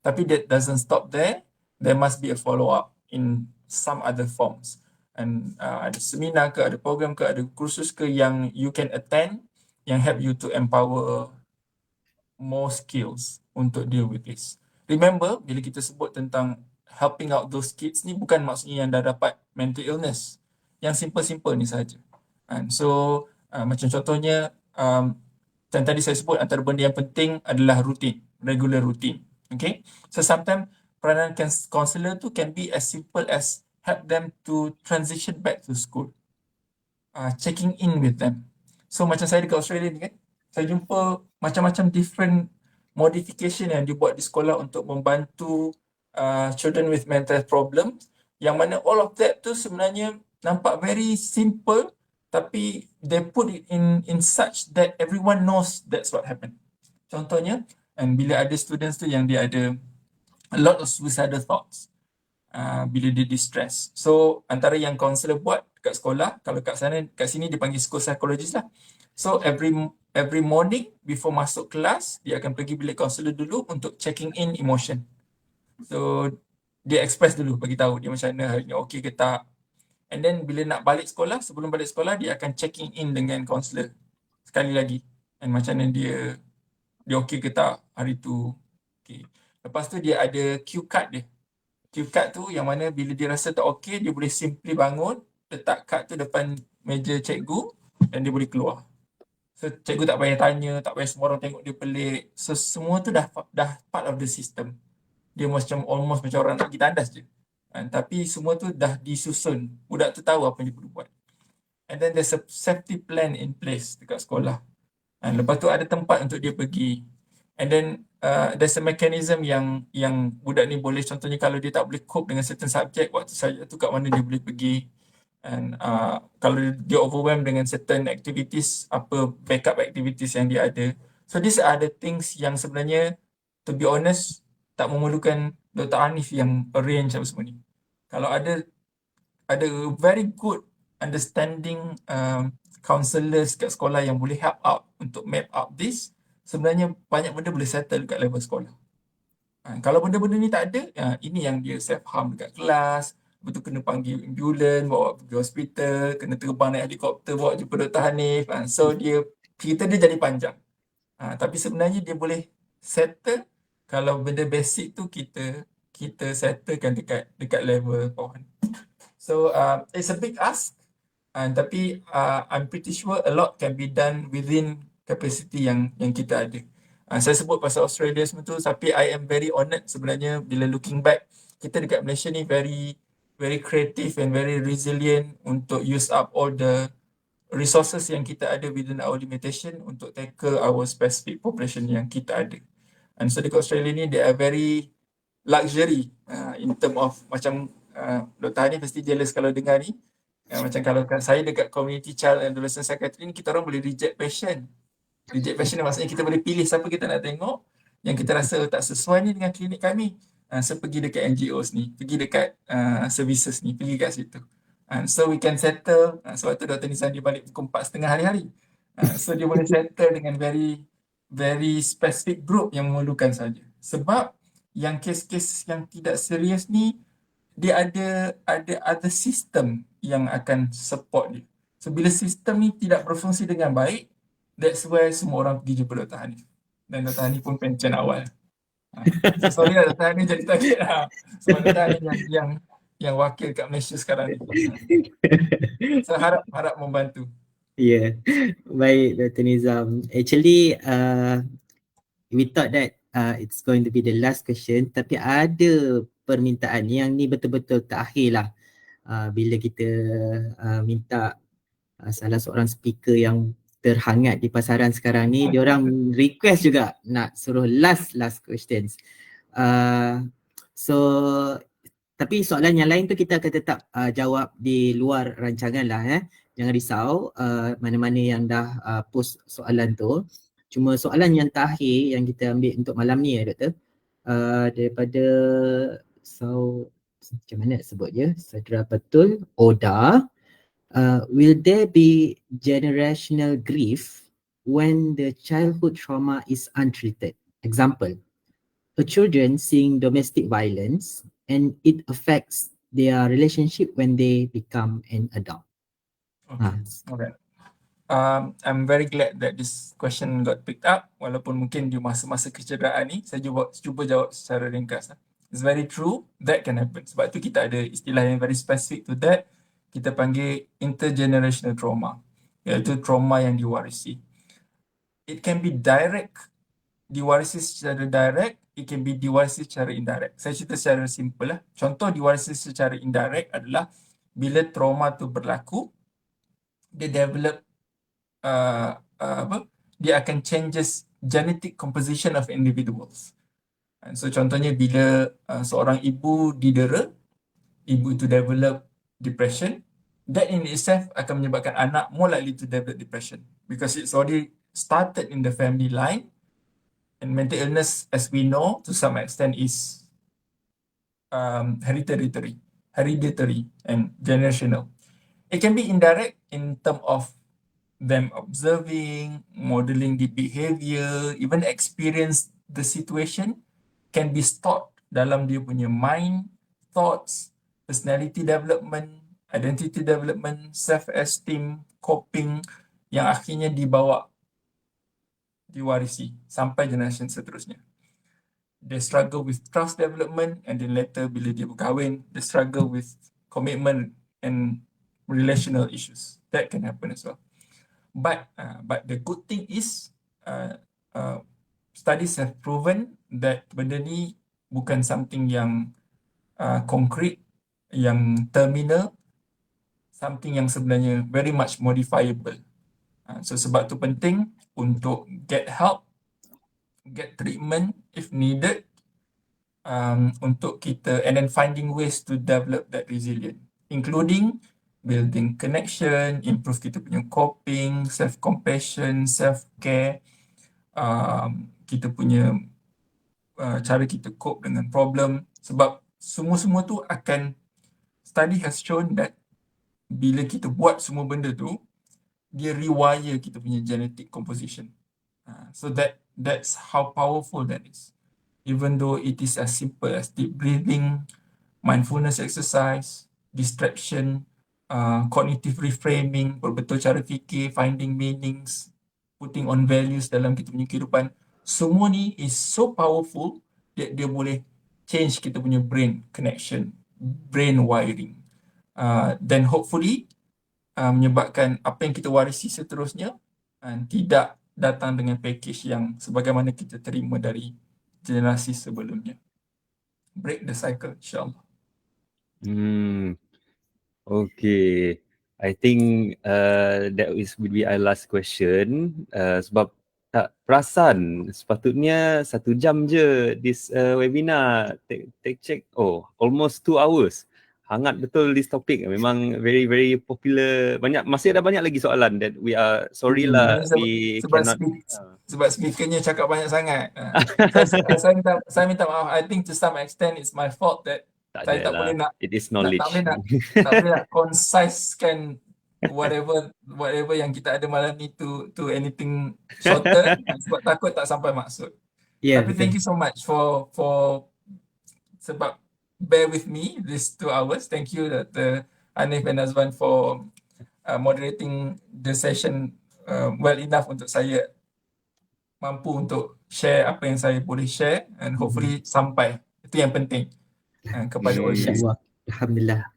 Tapi that doesn't stop there. There must be a follow-up in some other forms. And ada seminar ke, ada program ke, ada kursus ke yang you can attend yang help you to empower more skills untuk deal with this. Remember, bila kita sebut tentang helping out those kids ni bukan maksudnya yang dah dapat mental illness. Yang simple-simple ni sahaja. And so, macam contohnya, yang tadi saya sebut antara benda yang penting adalah routine, regular routine. Okay, so sometimes peranan counselor tu can be as simple as help them to transition back to school, checking in with them. So macam saya dekat Australia ni kan, saya jumpa macam-macam different modification yang dibuat di sekolah untuk membantu children with mental health problems, yang mana all of that tu sebenarnya nampak very simple, tapi they put it in such that everyone knows that's what happened. Contohnya, and bila ada students tu yang dia ada a lot of suicidal thoughts, bila dia distress. So antara yang kaunselor buat kat sekolah, kalau kat sini dia panggil school psychologist lah. So every morning before masuk kelas, dia akan pergi bilik kaunselor dulu untuk checking in emotion. So dia express dulu, bagi tahu dia macam mana, hari ni okey ke tak. And then bila nak balik sekolah, sebelum balik sekolah, dia akan checking in dengan kaunselor sekali lagi. And macam mana dia okey ke tak hari tu. Okay. Lepas tu dia ada cue card dia. Cue card tu yang mana bila dia rasa tak okey, dia boleh simply bangun, letak card tu depan meja cikgu dan dia boleh keluar. So cikgu tak payah tanya, tak payah semua orang tengok dia pelik. So semua tu dah part of the system. Dia macam almost macam orang nak pergi tandas je. Tapi semua tu dah disusun. Budak tu tahu apa yang dia perlu buat. And then there's a safety plan in place dekat sekolah. Lepas tu ada tempat untuk dia pergi. And then there's a mechanism yang budak ni boleh, contohnya kalau dia tak boleh cope dengan certain subject, waktu saja tu kat mana dia boleh pergi. And kalau dia overwhelmed dengan certain activities, apa backup activities yang dia ada. So these are the things yang sebenarnya, to be honest, tak memerlukan Dr. Hanif yang arrange apa semua ni. Kalau ada very good understanding counselors kat sekolah yang boleh help out untuk map out this, sebenarnya banyak benda boleh settle kat level sekolah. Kalau benda-benda ni tak ada, ini yang dia self-harm dekat kelas, betul kena panggil ambulans, bawa pergi hospital, kena terbang naik helikopter, bawa jumpa Dr. Hanif. So cerita dia jadi panjang. Tapi sebenarnya dia boleh settle kalau benda basic tu kita settlekan dekat level bawah. So it's a big ask, tapi I'm pretty sure a lot can be done within capacity yang kita ada. Saya sebut pasal Australia semua tu, tapi I am very honoured sebenarnya bila looking back, kita dekat Malaysia ni very very creative and very resilient untuk use up all the resources yang kita ada within our limitation untuk tackle our specific population yang kita ada. And so dekat Australia ni, they are very luxury in term of macam Dr. Hanif pasti jealous kalau dengar ni. Macam kalau saya dekat community child and adolescent psychiatry ni, kita orang boleh reject patient. Reject patient ni maksudnya kita boleh pilih siapa kita nak tengok yang kita rasa tak sesuai ni dengan klinik kami. So pergi dekat NGOs ni, pergi dekat services ni, pergi kat situ. So we can settle, sebab tu Dr. Nisan dia balik pukul 4:30 hari-hari. So dia boleh settle dengan very specific group yang memerlukan saja. Sebab yang kes-kes yang tidak serius ni, dia ada other system yang akan support dia. So bila sistem ni tidak berfungsi dengan baik, that's where semua orang pergi jumpa Dr. Hanif. Dan Dr. Hanif pun pension awal. So sorry lah Dr. Hanif jadi target lah. Sebab Dr. Hanif yang wakil kat Malaysia sekarang ni. So harap membantu. Yeah, baik Dr. Nizam. Actually, we thought that it's going to be the last question, tapi ada permintaan yang ni betul-betul terakhir lah. Bila kita minta salah seorang speaker yang terhangat di pasaran sekarang ni, diorang request juga nak suruh last questions. So tapi soalan yang lain tu kita akan tetap jawab di luar rancangan lah. Jangan risau mana-mana yang dah post soalan tu. Cuma soalan yang terakhir yang kita ambil untuk malam ni doktor, daripada macam mana nak sebut je, Saudara Betul Oda, will there be generational grief when the childhood trauma is untreated? Example, a children seeing domestic violence and it affects their relationship when they become an adult. Okay. I'm very glad that this question got picked up, walaupun mungkin di masa-masa kecederaan ni, saya cuba jawab secara ringkas. It's very true, that can happen. Sebab tu kita ada istilah yang very specific to that, kita panggil intergenerational trauma, iaitu trauma yang diwarisi. It can be direct, diwarisi secara direct, it can be diwarisi secara indirect. Saya cerita secara simple lah. Contoh diwarisi secara indirect adalah bila trauma tu berlaku, dia develop dia akan changes genetic composition of individuals. So contohnya bila seorang ibu didera, ibu itu develop depression, that in itself akan menyebabkan anak more likely to develop depression because it's already started in the family line. And mental illness, as we know, to some extent is hereditary and generational. It can be indirect in terms of them observing, modeling the behavior, even experience the situation can be stored dalam dia punya mind, thoughts, personality development, identity development, self-esteem, coping yang akhirnya diwarisi sampai generasi seterusnya. They struggle with trust development and then later bila dia berkahwin, they struggle with commitment and relational issues. That can happen as well. But the good thing is studies have proven that benda ni bukan something yang concrete, yang terminal, something yang sebenarnya very much modifiable. So sebab tu penting untuk get help, get treatment if needed, untuk kita, and then finding ways to develop that resilience, including building connection, improve kita punya coping, self-compassion, self-care, kita punya cara kita cope dengan problem. Sebab semua-semua tu akan, study has shown that bila kita buat semua benda tu, dia rewire kita punya genetic composition. So that's how powerful that is. Even though it is as simple as deep breathing, mindfulness exercise, distraction, cognitive reframing, berbetul cara fikir, finding meanings, putting on values dalam kita punya kehidupan. Semua ni is so powerful that dia boleh change kita punya brain connection, brain wiring. Then hopefully menyebabkan apa yang kita warisi seterusnya tidak datang dengan package yang sebagaimana kita terima dari generasi sebelumnya. Break the cycle, insyaAllah. Okay, I think that would be our last question. Sebab tak perasan sepatutnya 1 jam je this webinar. Take check, almost 2 hours. Hangat betul this topic. Memang very very popular. Masih ada banyak lagi soalan that we are sorry lah we cannot. Sebab speakernya cakap banyak sangat. Saya minta maaf. I think to some extent it's my fault that saya tak boleh nak, it is knowledge. tak boleh nak concise-kan whatever yang kita ada malam ni to anything shorter sebab takut tak sampai maksud. Tapi thank you so much for sebab bear with me this 2 hours. Thank you Dr. Hanif and Azwan for moderating the session well enough untuk saya mampu untuk share apa yang saya boleh share and hopefully sampai. Itu yang penting kepada audience.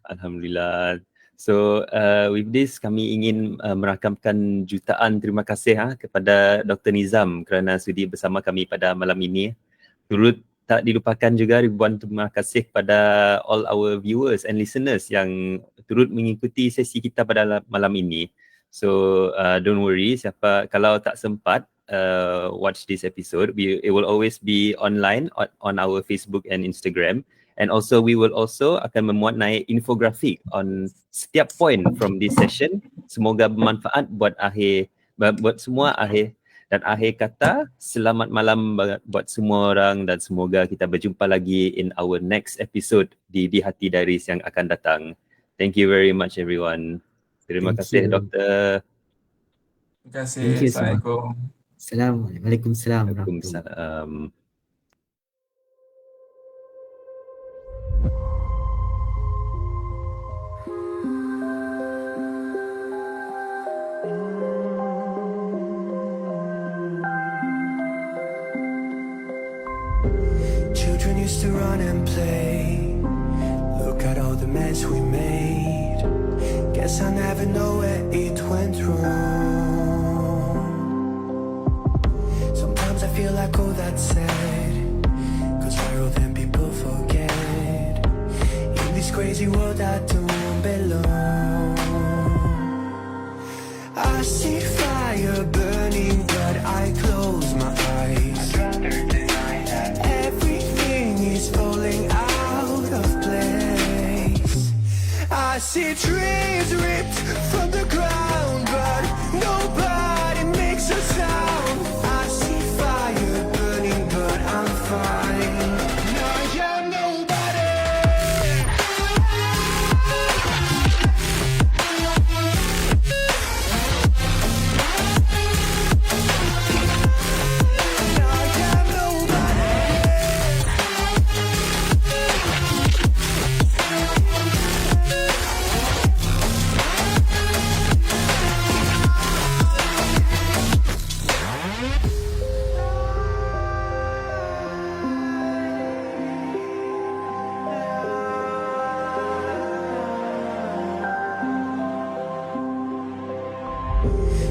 Alhamdulillah. So with this kami ingin merakamkan jutaan terima kasih kepada Dr. Nizam kerana sudi bersama kami pada malam ini. Turut tak dilupakan juga ribuan terima kasih kepada all our viewers and listeners yang turut mengikuti sesi kita pada malam ini. So don't worry, kalau tak sempat watch this episode, it will always be online on our Facebook and Instagram. And also we will also akan memuat naik infografik on setiap point from this session. Semoga bermanfaat buat semua dan akhir kata, selamat malam buat semua orang dan semoga kita berjumpa lagi in our next episode di Hati Diaries yang akan datang. Thank you very much everyone. Terima kasih Doktor. Terima kasih. Assalamualaikum. Waalaikumsalam. Waalaikumsalam. Children used to run and play. Look at all the mess we made. Guess I never know where it went wrong. Sometimes I feel like all that's sad, 'cause rarer than people forget. In this crazy world I don't belong. I see fire burning but I close my eyes. Everything is falling out of place. I see trees ripped from the ground, but nobody makes a sound. I see fire burning, but I'm fine. I am nobody. I am nobody.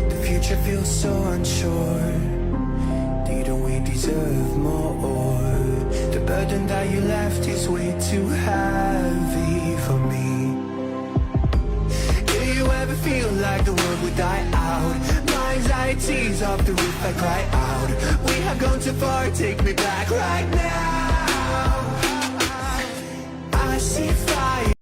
The future feels so unsure. Didn't we deserve more? The burden that you left is way too heavy for me. Do you ever feel like the world would die out? My anxiety's off the roof, I cry out. We have gone too far, take me back right now. I see